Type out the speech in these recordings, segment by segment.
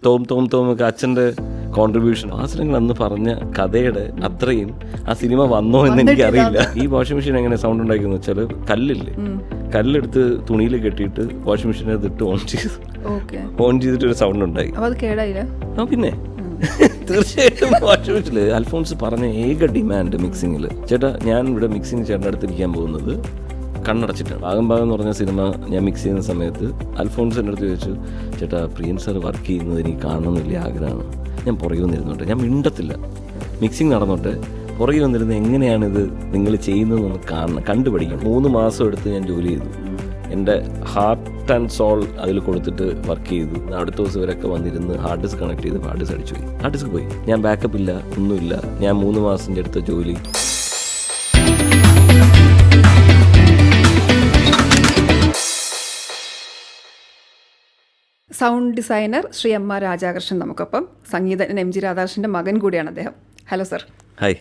തോം തോം തോമൊക്കെ അച്ഛൻ്റെ കോൺട്രിബ്യൂഷൻ. ഫാസിലങ്ങൾ അന്ന് പറഞ്ഞ കഥയുടെ അത്രയും ആ സിനിമ വന്നോ എന്ന് എനിക്കറിയില്ല. ഈ വാഷിംഗ് മെഷീൻ എങ്ങനെ സൗണ്ട് ഉണ്ടാക്കിയെന്ന് വെച്ചാൽ കല്ലില്ലേ, കല്ലെടുത്ത് തുണിയിൽ കെട്ടിയിട്ട് വാഷിംഗ് മെഷീനകത്ത് ഇട്ട് ഓൺ ചെയ്തിട്ട് ഒരു സൗണ്ട് ഉണ്ടായി. പിന്നെ തീർച്ചയായിട്ടും വാഷിംഗ് മെഷീനിൽ അൽഫോൺസ് പറഞ്ഞ ഏക ഡിമാൻഡ് മിക്സിങ്ങിൽ, ചേട്ടാ ഞാൻ ഇവിടെ മിക്സിങ് ചേട്ടൻ്റെ അടുത്തിരിക്കാൻ പോകുന്നത് കണ്ണടച്ചിട്ടാണ്. ഭാഗം എന്ന് പറഞ്ഞ സിനിമ ഞാൻ മിക്സ് ചെയ്യുന്ന സമയത്ത് അൽഫോൺസിൻ്റെ അടുത്ത് ചോദിച്ചു, ചേട്ടാ പ്രിയൻ സാർ വർക്ക് ചെയ്യുന്നത് എനിക്ക് കാണണമെന്നില്ല ആഗ്രഹമാണ്. ഞാൻ പുറകെ വന്നിരുന്നോട്ടെ, ഞാൻ മിണ്ടത്തില്ല, മിക്സിങ് നടന്നോട്ടെ, പുറകെ വന്നിരുന്ന് എങ്ങനെയാണിത് നിങ്ങൾ ചെയ്യുന്നതെന്ന് കണ്ടുപഠിക്കും. 3 മാസം എടുത്ത് ഞാൻ ജോലി ചെയ്തു. എൻ്റെ ഹാർട്ട് ആൻഡ് സോൾ അതിൽ കൊടുത്തിട്ട് വർക്ക് ചെയ്തു. അടുത്ത ദിവസം ഇവരൊക്കെ വന്നിരുന്ന് ഹാർഡ് ഡിസ്ക് കണക്ട് ചെയ്ത് ഹാർഡ് ഡിസ്ക് അടിച്ചു പോയി. ഹാർഡ് ഡിസ്ക് പോയി. ഞാൻ ബാക്കപ്പ് ഇല്ല, ഒന്നുമില്ല. ഞാൻ 3 മാസത്തിൻ്റെ അടുത്ത ജോലി. Sound designer Shri M R Rajakrishnan നമുക്കൊപ്പം, സംഗീതജ്ഞൻ എം ജി രാധാകൃഷ്ണൻ്റെ മകൻ കൂടിയാണ് അദ്ദേഹം. Hello sir. ഹായ്.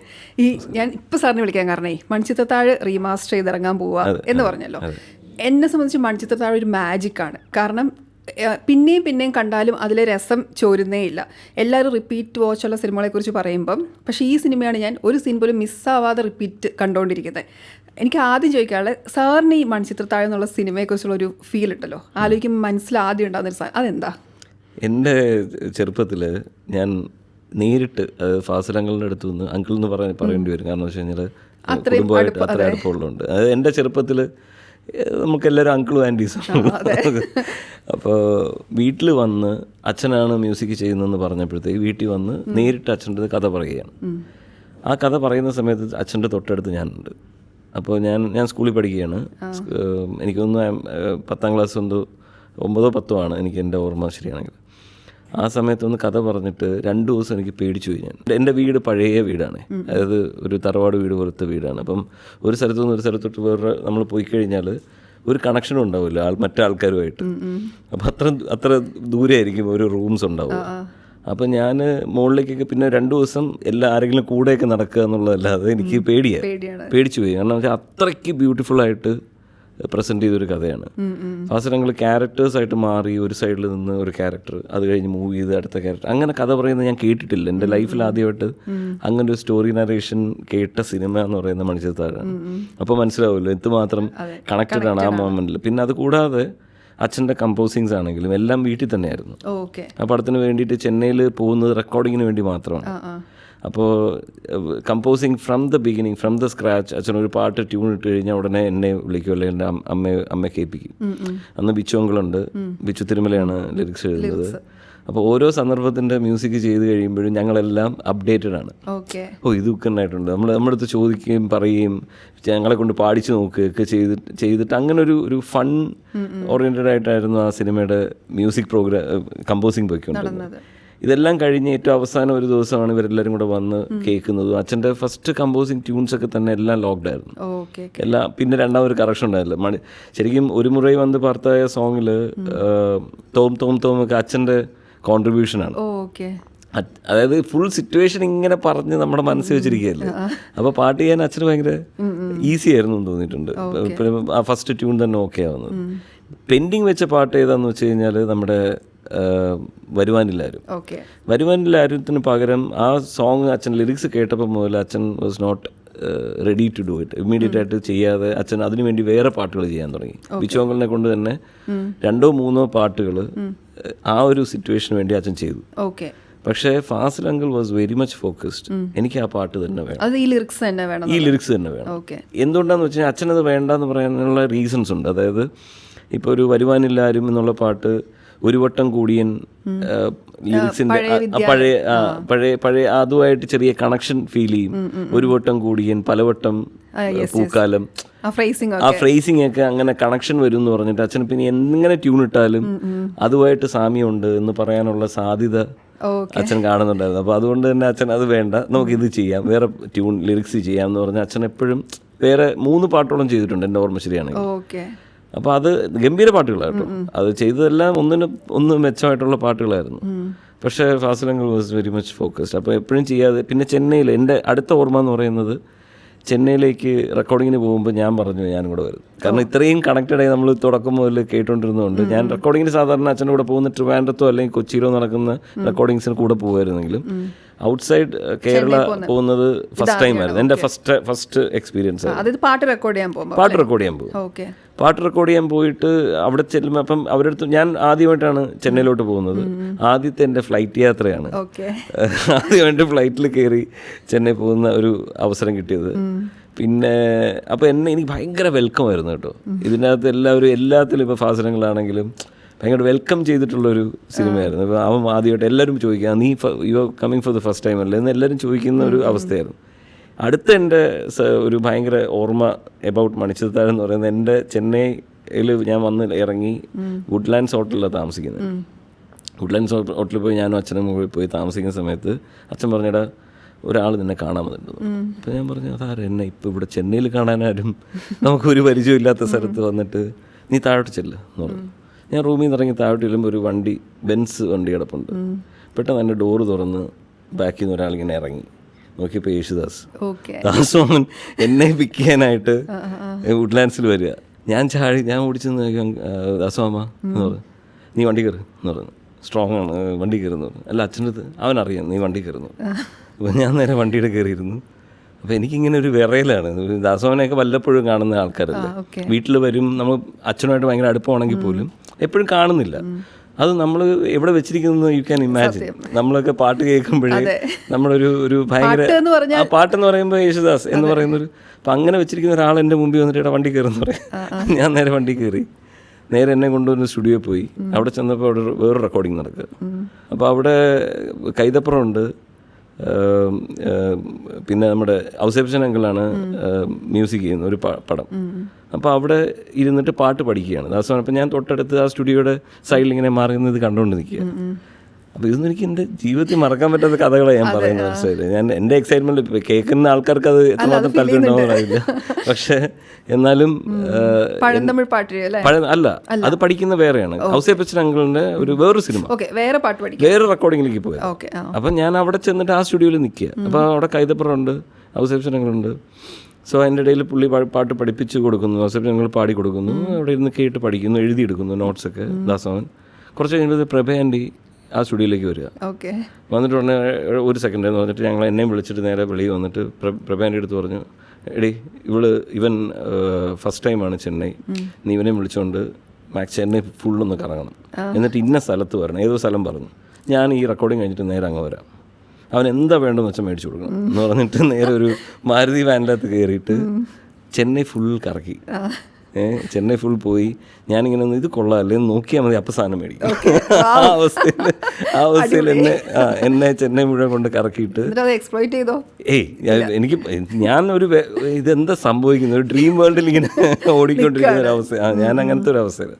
ഞാൻ ഇപ്പോൾ സാറിനെ വിളിക്കാൻ കാരണേ മണിച്ചിത്രത്താഴ് റീമാസ്റ്റർ ചെയ്തിറങ്ങാൻ പോവുക എന്ന് പറഞ്ഞല്ലോ. എന്നെ സംബന്ധിച്ച് മണിച്ചിത്രത്താഴ് ഒരു മാജിക്കാണ്. കാരണം പിന്നെയും കണ്ടാലും അതിലെ രസം ചോരുന്നേ ഇല്ല. എല്ലാവരും റിപ്പീറ്റ് വാച്ചുള്ള സിനിമകളെക്കുറിച്ച് പറയുമ്പം, പക്ഷേ ഈ സിനിമയാണ് ഞാൻ ഒരു സീൻ പോലും മിസ്സാവാതെ റിപ്പീറ്റ് കണ്ടുകൊണ്ടിരിക്കുന്നത്. എനിക്ക് ആദ്യം ചോദിക്കാനുള്ളത്, സാറിന് ഈ മണിച്ചിത്രത്താഴ് എന്നുള്ള സിനിമയെക്കുറിച്ചുള്ള ഒരു ഫീൽ ഉണ്ടല്ലോ, ആലോചിക്കുമ്പോൾ മനസ്സിലാദ്യം ഉണ്ടാകുന്നൊരു സാധനം അതെന്താ? എൻ്റെ ചെറുപ്പത്തിൽ ഞാൻ നേരിട്ട് ഫാസിലങ്ങളുടെ അടുത്ത് നിന്ന് അങ്കിൾ എന്ന് പറയേണ്ടി വരും. കാരണം വെച്ച് കഴിഞ്ഞാൽ കുടുംബമായിട്ട് അത്ര അടുപ്പമുള്ളതുകൊണ്ട്. അത് എൻ്റെ ചെറുപ്പത്തിൽ നമുക്കെല്ലാവരും അങ്കിളും ആൻറ്റീസാണ്. അപ്പോൾ വീട്ടിൽ വന്ന് അച്ഛനാണ് മ്യൂസിക് ചെയ്യുന്നതെന്ന് പറഞ്ഞപ്പോഴത്തേക്ക് വീട്ടിൽ വന്ന് നേരിട്ട് അച്ഛൻ്റെ കഥ പറയുകയാണ്. ആ കഥ പറയുന്ന സമയത്ത് അച്ഛൻ്റെ തൊട്ടടുത്ത് ഞാനുണ്ട്. അപ്പോൾ ഞാൻ സ്കൂളിൽ പഠിക്കുകയാണ്. എനിക്കൊന്ന് 10ാം ക്ലാസ് എന്തോ 9ഓ 10ഓ ആണ് എനിക്ക് എൻ്റെ ഓർമ്മ ശരിയാണെങ്കിൽ. ആ സമയത്തൊന്ന് കഥ പറഞ്ഞിട്ട് 2 ദിവസം എനിക്ക് പേടിച്ചു പോയി. എൻ്റെ വീട് പഴയ വീടാണ്, അതായത് ഒരു തറവാട് വീട് പോലത്തെ വീടാണ്. അപ്പം ഒരു സ്ഥലത്തു നിന്ന് ഒരു സ്ഥലത്തോട്ട് വേറെ നമ്മൾ പോയി കഴിഞ്ഞാൽ ഒരു കണക്ഷനും ഉണ്ടാവില്ല മറ്റേ ആൾക്കാരുമായിട്ട്. അപ്പം അത്ര ദൂരെ ആയിരിക്കും ഒരു റൂംസ് ഉണ്ടാവുക. അപ്പം ഞാൻ മുകളിലേക്കൊക്കെ പിന്നെ 2 ദിവസം ആരെങ്കിലും കൂടെയൊക്കെ നടക്കുക എന്നുള്ളതല്ലാതെ എനിക്ക് പേടിച്ചു പോയി. കാരണം വെച്ചാൽ അത്രയ്ക്ക് ബ്യൂട്ടിഫുള്ളായിട്ട് പ്രസൻറ്റ് ചെയ്തൊരു കഥയാണ്. ഫാസിലങ്ങൾ ക്യാരക്ടേഴ്സായിട്ട് മാറി, ഒരു സൈഡിൽ നിന്ന് ഒരു ക്യാരക്ടർ, അത് കഴിഞ്ഞ് മൂവ് ചെയ്ത് അടുത്ത ക്യാരക്ടർ, അങ്ങനെ കഥ പറയുന്നത് ഞാൻ കേട്ടിട്ടില്ല. എൻ്റെ ലൈഫിൽ ആദ്യമായിട്ട് അങ്ങനെ ഒരു സ്റ്റോറി നറേഷൻ കേട്ട സിനിമ എന്ന് പറയുന്ന മണിച്ചിത്രത്താഴാണ്. അപ്പോൾ മനസ്സിലാവുമല്ലോ എന്തുമാത്രം കണക്റ്റഡ് ആണ് ആ മൊമെൻറ്റിൽ. പിന്നെ അത് കൂടാതെ അച്ഛൻ്റെ കമ്പോസിങ്സ് ആണെങ്കിലും എല്ലാം വീട്ടിൽ തന്നെയായിരുന്നു. ആ പടത്തിന് വേണ്ടിയിട്ട് ചെന്നൈയിൽ പോകുന്നത് റെക്കോർഡിങ്ങിന് വേണ്ടി മാത്രമാണ്. അപ്പോൾ composing from the beginning, from the scratch. അച്ഛനൊരു പാട്ട് ട്യൂൺ ഇട്ട് കഴിഞ്ഞാൽ ഉടനെ എന്നെ വിളിക്കും, അല്ലെങ്കിൽ എൻ്റെ അമ്മയെ കേൾപ്പിക്കും. അന്ന് ബിച്ചു അങ്കിളുണ്ട്, ബിച്ചു തിരുമലയാണ് ലിറിക്സ് എഴുതുന്നത്. അപ്പോൾ ഓരോ സന്ദർഭത്തിൻ്റെ മ്യൂസിക് ചെയ്ത് കഴിയുമ്പോഴും ഞങ്ങളെല്ലാം അപ്ഡേറ്റഡ് ആണ്. ഇതൊക്കെ ഉണ്ടായിട്ടുണ്ട്, നമ്മുടെ അടുത്ത് ചോദിക്കുകയും പറയുകയും ഞങ്ങളെ കൊണ്ട് പാടിച്ചു നോക്കുകയൊക്കെ ചെയ്തിട്ട് അങ്ങനെ ഒരു ഫൺ ഓറിയൻറ്റഡ് ആയിട്ടായിരുന്നു ആ സിനിമയുടെ മ്യൂസിക് കമ്പോസിങ് പോയിക്കൊണ്ടിരുന്നത്. ഇതെല്ലാം കഴിഞ്ഞ് ഏറ്റവും അവസാനം ഒരു ദിവസമാണ് ഇവരെല്ലാവരും കൂടെ വന്ന് കേൾക്കുന്നത്. അച്ഛൻ്റെ ഫസ്റ്റ് കമ്പോസിങ് ട്യൂൺസ് ഒക്കെ തന്നെ എല്ലാം ലോക്ക്ഡ് ആയിരുന്നു. എല്ലാം പിന്നെ രണ്ടാമതൊരു കറക്ഷൻ ഉണ്ടായില്ല. ശരിക്കും ഒരു മുறை വന്ന് പാർത്തായ സോങ്ങിൽ തോം തോം തോമൊക്കെ അച്ഛൻ്റെ കോൺട്രിബ്യൂഷനാണ്. അതായത് ഫുൾ സിറ്റുവേഷൻ ഇങ്ങനെ പറഞ്ഞ് നമ്മുടെ മനസ്സിൽ വെച്ചിരിക്കുകയല്ലേ. അപ്പോൾ പാട്ട് ചെയ്യാൻ അച്ഛന് ഭയങ്കര ഈസി ആയിരുന്നു എന്ന് തോന്നിയിട്ടുണ്ട്. ആ ഫസ്റ്റ് ട്യൂൺ തന്നെ ഓക്കെ ആവുന്നത്. പെൻഡിങ് വെച്ച പാട്ട് ഏതാന്ന് വെച്ച് കഴിഞ്ഞാൽ നമ്മുടെ വരുവാനില്ലാരും പകരം ആ സോങ് അച്ഛൻ ലിറിക്സ് കേട്ടപ്പോൾ മുതൽ അച്ഛൻ was not ready to do it. Immediate ആയിട്ട് ചെയ്യാതെ അച്ഛൻ അതിനുവേണ്ടി വേറെ പാട്ടുകൾ ചെയ്യാൻ തുടങ്ങി. ബിച്ചോങ്കലിനെ കൊണ്ട് തന്നെ 2 or 3 പാട്ടുകൾ ആ ഒരു സിറ്റുവേഷന് വേണ്ടി അച്ഛൻ ചെയ്തു. പക്ഷേ Fazil uncle was very much focused. എനിക്ക് ആ പാട്ട് തന്നെ വേണം, ഈ ലിറിക്സ് തന്നെ വേണം. എന്തുകൊണ്ടാന്ന് വെച്ചാൽ അച്ഛനത് വേണ്ടെന്ന് പറയാനുള്ള റീസൺസ് ഉണ്ട്. അതായത് ഇപ്പോൾ ഒരു വരുവാനില്ലാരും എന്നുള്ള പാട്ട് ഒരു വട്ടം കൂടിയൻ ലിറിക്സിൻ്റെ പഴയ അതുമായിട്ട് ചെറിയ കണക്ഷൻ ഫീൽ ചെയ്യും. ഒരു വട്ടം കൂടിയൻ, പലവട്ടം പൂക്കാലം, ആ ഫ്രേസിംഗ് ഒക്കെ അങ്ങനെ കണക്ഷൻ വരും എന്ന് പറഞ്ഞിട്ട് അച്ഛൻ പിന്നെ എങ്ങനെ ട്യൂൺ ഇട്ടാലും അതുമായിട്ട് സാമ്യമുണ്ട് എന്ന് പറയാനുള്ള സാധ്യത അച്ഛൻ കാണുന്നുണ്ടായിരുന്നു. അപ്പോൾ അതുകൊണ്ട് തന്നെ അച്ഛൻ അത് വേണ്ട, നമുക്കിത് ചെയ്യാം, വേറെ ട്യൂൺ ലിറിക്സ് ചെയ്യാം എന്ന് പറഞ്ഞാൽ അച്ഛൻ എപ്പോഴും വേറെ 3 പാട്ടോളം ചെയ്തിട്ടുണ്ട് എൻ്റെ ഓർമ്മ ശരിയാണെങ്കിൽ. അപ്പോൾ അത് ഗംഭീര പാട്ടുകളായിരുന്നു. അത് ചെയ്തതെല്ലാം ഒന്ന് മെച്ചമായിട്ടുള്ള പാട്ടുകളായിരുന്നു. പക്ഷേ Fazil uncle was very much focused. അപ്പോൾ എപ്പോഴും ചെയ്യാതെ പിന്നെ ചെന്നൈയിൽ എൻ്റെ അടുത്ത ഓർമ്മ എന്ന് പറയുന്നത് ചെന്നൈയിലേക്ക് റെക്കോർഡിങ്ങിന് പോകുമ്പോൾ ഞാൻ പറഞ്ഞു ഞാനും കൂടെ വരും. കാരണം ഇത്രയും കണക്റ്റഡ് ആയി നമ്മൾ തുടക്കം മുതൽ കേട്ടുകൊണ്ടിരുന്നതുകൊണ്ട് ഞാൻ റെക്കോർഡിങ്ങിന് സാധാരണ അച്ഛൻ്റെ കൂടെ പോകുന്ന ട്രിവാൻഡ്രത്തോ അല്ലെങ്കിൽ കൊച്ചിയിലോ നടക്കുന്ന റെക്കോർഡിങ്സിന് കൂടെ പോകുമായിരുന്നെങ്കിലും ഔട്ട്സൈഡ് കേരള പോകുന്നത് ഫസ്റ്റ് ടൈം ആയിരുന്നു. എൻ്റെ ഫസ്റ്റ് എക്സ്പീരിയൻസ് ആയിരുന്നു. പാട്ട് റെക്കോർഡ് ചെയ്യാൻ പോകും. പാട്ട് റെക്കോർഡ് ചെയ്യാൻ പോയിട്ട് അവിടെ ചെല്ലുമ്പോൾ അപ്പം അവരുടെ അടുത്ത് ഞാൻ ആദ്യമായിട്ടാണ് ചെന്നൈയിലോട്ട് പോകുന്നത്. ആദ്യത്തെ എൻ്റെ ഫ്ലൈറ്റ് യാത്രയാണ്. ആദ്യമായിട്ട് ഫ്ലൈറ്റിൽ കയറി ചെന്നൈ പോകുന്ന ഒരു അവസരം കിട്ടിയത്. പിന്നെ അപ്പോൾ എനിക്ക് ഭയങ്കര വെൽക്കം ആയിരുന്നു കേട്ടോ. ഇതിനകത്ത് എല്ലാത്തിലും ഇപ്പോൾ ഫാസനങ്ങളാണെങ്കിലും ഭയങ്കര വെൽക്കം ചെയ്തിട്ടുള്ളൊരു സിനിമയായിരുന്നു. അപ്പോൾ അവൻ ആദ്യമായിട്ട് എല്ലാവരും ചോദിക്കുക, നീ you are coming for the first time അല്ലേ എന്ന് എല്ലാവരും ചോദിക്കുന്ന ഒരു അവസ്ഥയായിരുന്നു. അടുത്ത എൻ്റെ ഒരു ഭയങ്കര ഓർമ്മ എബൌട്ട് മണിച്ചിത്രത്താഴ് എന്ന് പറയുന്നത്, എൻ്റെ ചെന്നൈയിൽ ഞാൻ വന്ന് ഇറങ്ങി വുഡ്ലാൻഡ്സ് ഹോട്ടലിലാണ് താമസിക്കുന്നത്. വുഡ്ലാൻഡ്സ് ഹോട്ടലിൽ പോയി ഞാനും അച്ഛനും പോയി താമസിക്കുന്ന സമയത്ത് അച്ഛൻ പറഞ്ഞിടാ ഒരാൾ നിന്നെ കാണാൻ വന്നിട്ടുണ്ടോ. അപ്പോൾ ഞാൻ പറഞ്ഞു അതാരും എന്നെ ഇപ്പോൾ ഇവിടെ ചെന്നൈയിൽ കാണാനാരും നമുക്കൊരു പരിചയമില്ലാത്ത സ്ഥലത്ത് വന്നിട്ട് നീ താഴോട്ട് ചെല്ല് എന്ന് പറഞ്ഞു. ഞാൻ റൂമിൽ നിന്ന് ഇറങ്ങി താഴോട്ട് ചെല്ലുമ്പോൾ ഒരു ബെൻസ് വണ്ടി കിടപ്പുണ്ട്. പെട്ടെന്ന് എൻ്റെ ഡോറ് തുറന്ന് ബാക്കിൽ നിന്ന് ഒരാളിങ്ങനെ ഇറങ്ങി നോക്കിയപ്പോൾ യേശുദാസ്. ദാസോമൻ എന്നെ പിക്ക് ചെയ്യാനായിട്ട് വുഡ്ലാൻഡ്സിൽ വരിക. ഞാൻ ഓടിച്ചു ദാസോമ എന്ന് പറഞ്ഞു, നീ വണ്ടി കയറി എന്ന് പറഞ്ഞു. സ്ട്രോങ് ആണ്, വണ്ടി കയറുന്നു. അല്ല അച്ഛൻ്റെ അടുത്ത് അവനറിയാം നീ വണ്ടി കയറുന്നു. അപ്പോൾ ഞാൻ നേരെ വണ്ടിയുടെ കയറിയിരുന്നു. അപ്പോൾ എനിക്കിങ്ങനെ ഒരു വിറയലാണ്. ദാസോമനെയൊക്കെ വല്ലപ്പോഴും കാണുന്ന ആൾക്കാരല്ലേ, വീട്ടിൽ വരും. നമ്മൾ അച്ഛനുമായിട്ട് ഭയങ്കര അടുപ്പമാണെങ്കിൽ പോലും എപ്പോഴും കാണുന്നില്ല. അത് നമ്മൾ എവിടെ വെച്ചിരിക്കുന്നത് യു ക്യാൻ ഇമാജിൻ. നമ്മളൊക്കെ പാട്ട് കേൾക്കുമ്പോഴേ നമ്മളൊരു ഭയങ്കര പാട്ടെന്ന് പറയുമ്പോൾ യേശുദാസ് എന്ന് പറയുന്നൊരു, അപ്പം അങ്ങനെ വെച്ചിരിക്കുന്ന ഒരാൾ എൻ്റെ മുമ്പിൽ വന്നിട്ട് ഇവിടെ വണ്ടി കയറുമെന്ന് പറയാം. ഞാൻ നേരെ വണ്ടി കയറി നേരെ എന്നെ കൊണ്ടുവന്ന് സ്റ്റുഡിയോയിൽ പോയി. അവിടെ ചെന്നപ്പോൾ അവിടെ വേറൊരു റെക്കോർഡിങ് നടക്കുക. അപ്പോൾ അവിടെ കൈതപ്പുറമുണ്ട്, പിന്നെ നമ്മുടെ ഔസേപ്ഷൻ അങ്കിളാണ് മ്യൂസിക് ചെയ്യുന്ന ഒരു പടം. അപ്പോൾ അവിടെ ഇരുന്നിട്ട് പാട്ട് പഠിക്കുകയാണ് ദാസോൻ. അപ്പോൾ ഞാൻ തൊട്ടടുത്ത് ആ സ്റ്റുഡിയോയുടെ സൈഡിൽ ഇങ്ങനെ മാറി നിന്ന് ഇത് കണ്ടുകൊണ്ട് നിൽക്കുക. അപ്പോൾ ഇതൊന്നും എനിക്ക് എൻ്റെ ജീവിതത്തിൽ മറക്കാൻ പറ്റാത്ത കഥകളാണ് ഞാൻ പറയുന്നത്. മനസ്സിലായില്ലേ, ഞാൻ എൻ്റെ എക്സൈറ്റ്മെൻറ്റ് കേൾക്കുന്ന ആൾക്കാർക്ക് അത് എത്രമാത്രം താല്പര്യം അറിയില്ല. പക്ഷേ എന്നാലും അല്ല, അത് പഠിക്കുന്ന വേറെയാണ്. ഔസേപ്പച്ചൻ അങ്കിളിൻ്റെ വേറൊരു സിനിമ വേറെ റെക്കോർഡിങ്ങിലേക്ക് പോയി. അപ്പം ഞാൻ അവിടെ ചെന്നിട്ട് ആ സ്റ്റുഡിയോയിൽ നിൽക്കുക. അപ്പോൾ അവിടെ കൈതപ്പുറമുണ്ട്, ഔസേപ്പച്ചൻ അങ്കിളുണ്ട്. സോ അതിൻ്റെ ഇടയിൽ പുള്ളി പാട്ട് പഠിപ്പിച്ച് കൊടുക്കുന്നു, ഔസേപ്പച്ചൻ അങ്കിൾ പാടി കൊടുക്കുന്നു. അവിടെ ഇരുന്ന് കേട്ട് പഠിക്കുന്നു, എഴുതിയെടുക്കുന്നു നോട്ട്സൊക്കെ ദാസോൻ. കുറച്ച് കഴിയുമ്പോൾ പ്രഭ ആൻറ്റി ആ സ്റ്റുഡിയോയിലേക്ക് വരിക. വന്നിട്ട് ഉടനെ ഒരു സെക്കൻഡ് എന്ന് പറഞ്ഞിട്ട് എന്നെയും വിളിച്ചിട്ട് നേരെ വെളിയിൽ വന്നിട്ട് പ്രഭേൻ്റെ അടുത്ത് പറഞ്ഞു, എടി ഇവൻ ഫസ്റ്റ് ടൈമാണ് ചെന്നൈ, നീ ഇവനെയും വിളിച്ചുകൊണ്ട് ചെന്നൈ ഫുള്ളൊന്ന് കറങ്ങണം, എന്നിട്ട് ഇന്ന സ്ഥലത്ത് വരണം. ഏതോ സ്ഥലം പറഞ്ഞു. ഞാൻ ഈ റെക്കോർഡിങ് കഴിഞ്ഞിട്ട് നേരെ അങ്ങ് വരാം, അവൻ എന്താ വേണ്ടതെന്ന് വെച്ചാൽ മേടിച്ചു കൊടുക്കണം എന്ന് പറഞ്ഞിട്ട് നേരെ ഒരു മാരുതി വാനിനകത്ത് കയറിയിട്ട് ചെന്നൈ ഫുൾ കറക്കി. ചെന്നൈ ഫുൾ പോയി. ഞാനിങ്ങനെ ഒന്ന് ഇത് കൊള്ളാമല്ലേ എന്ന് നോക്കിയാൽ മതി, അപ്പം സാധനം മേടിക്കും. ആ അവസ്ഥയിൽ എന്നെ ചെന്നൈ മുഴുവൻ കൊണ്ട് കറക്കിയിട്ട് എനിക്ക് ഇതെന്താ സംഭവിക്കുന്നത്, ഒരു ഡ്രീം വേൾഡിൽ ഇങ്ങനെ ഓടിക്കൊണ്ടിരിക്കുന്ന ഒരു അവസ്ഥ. ഞാൻ അങ്ങനത്തെ ഒരു അവസ്ഥയിൽ.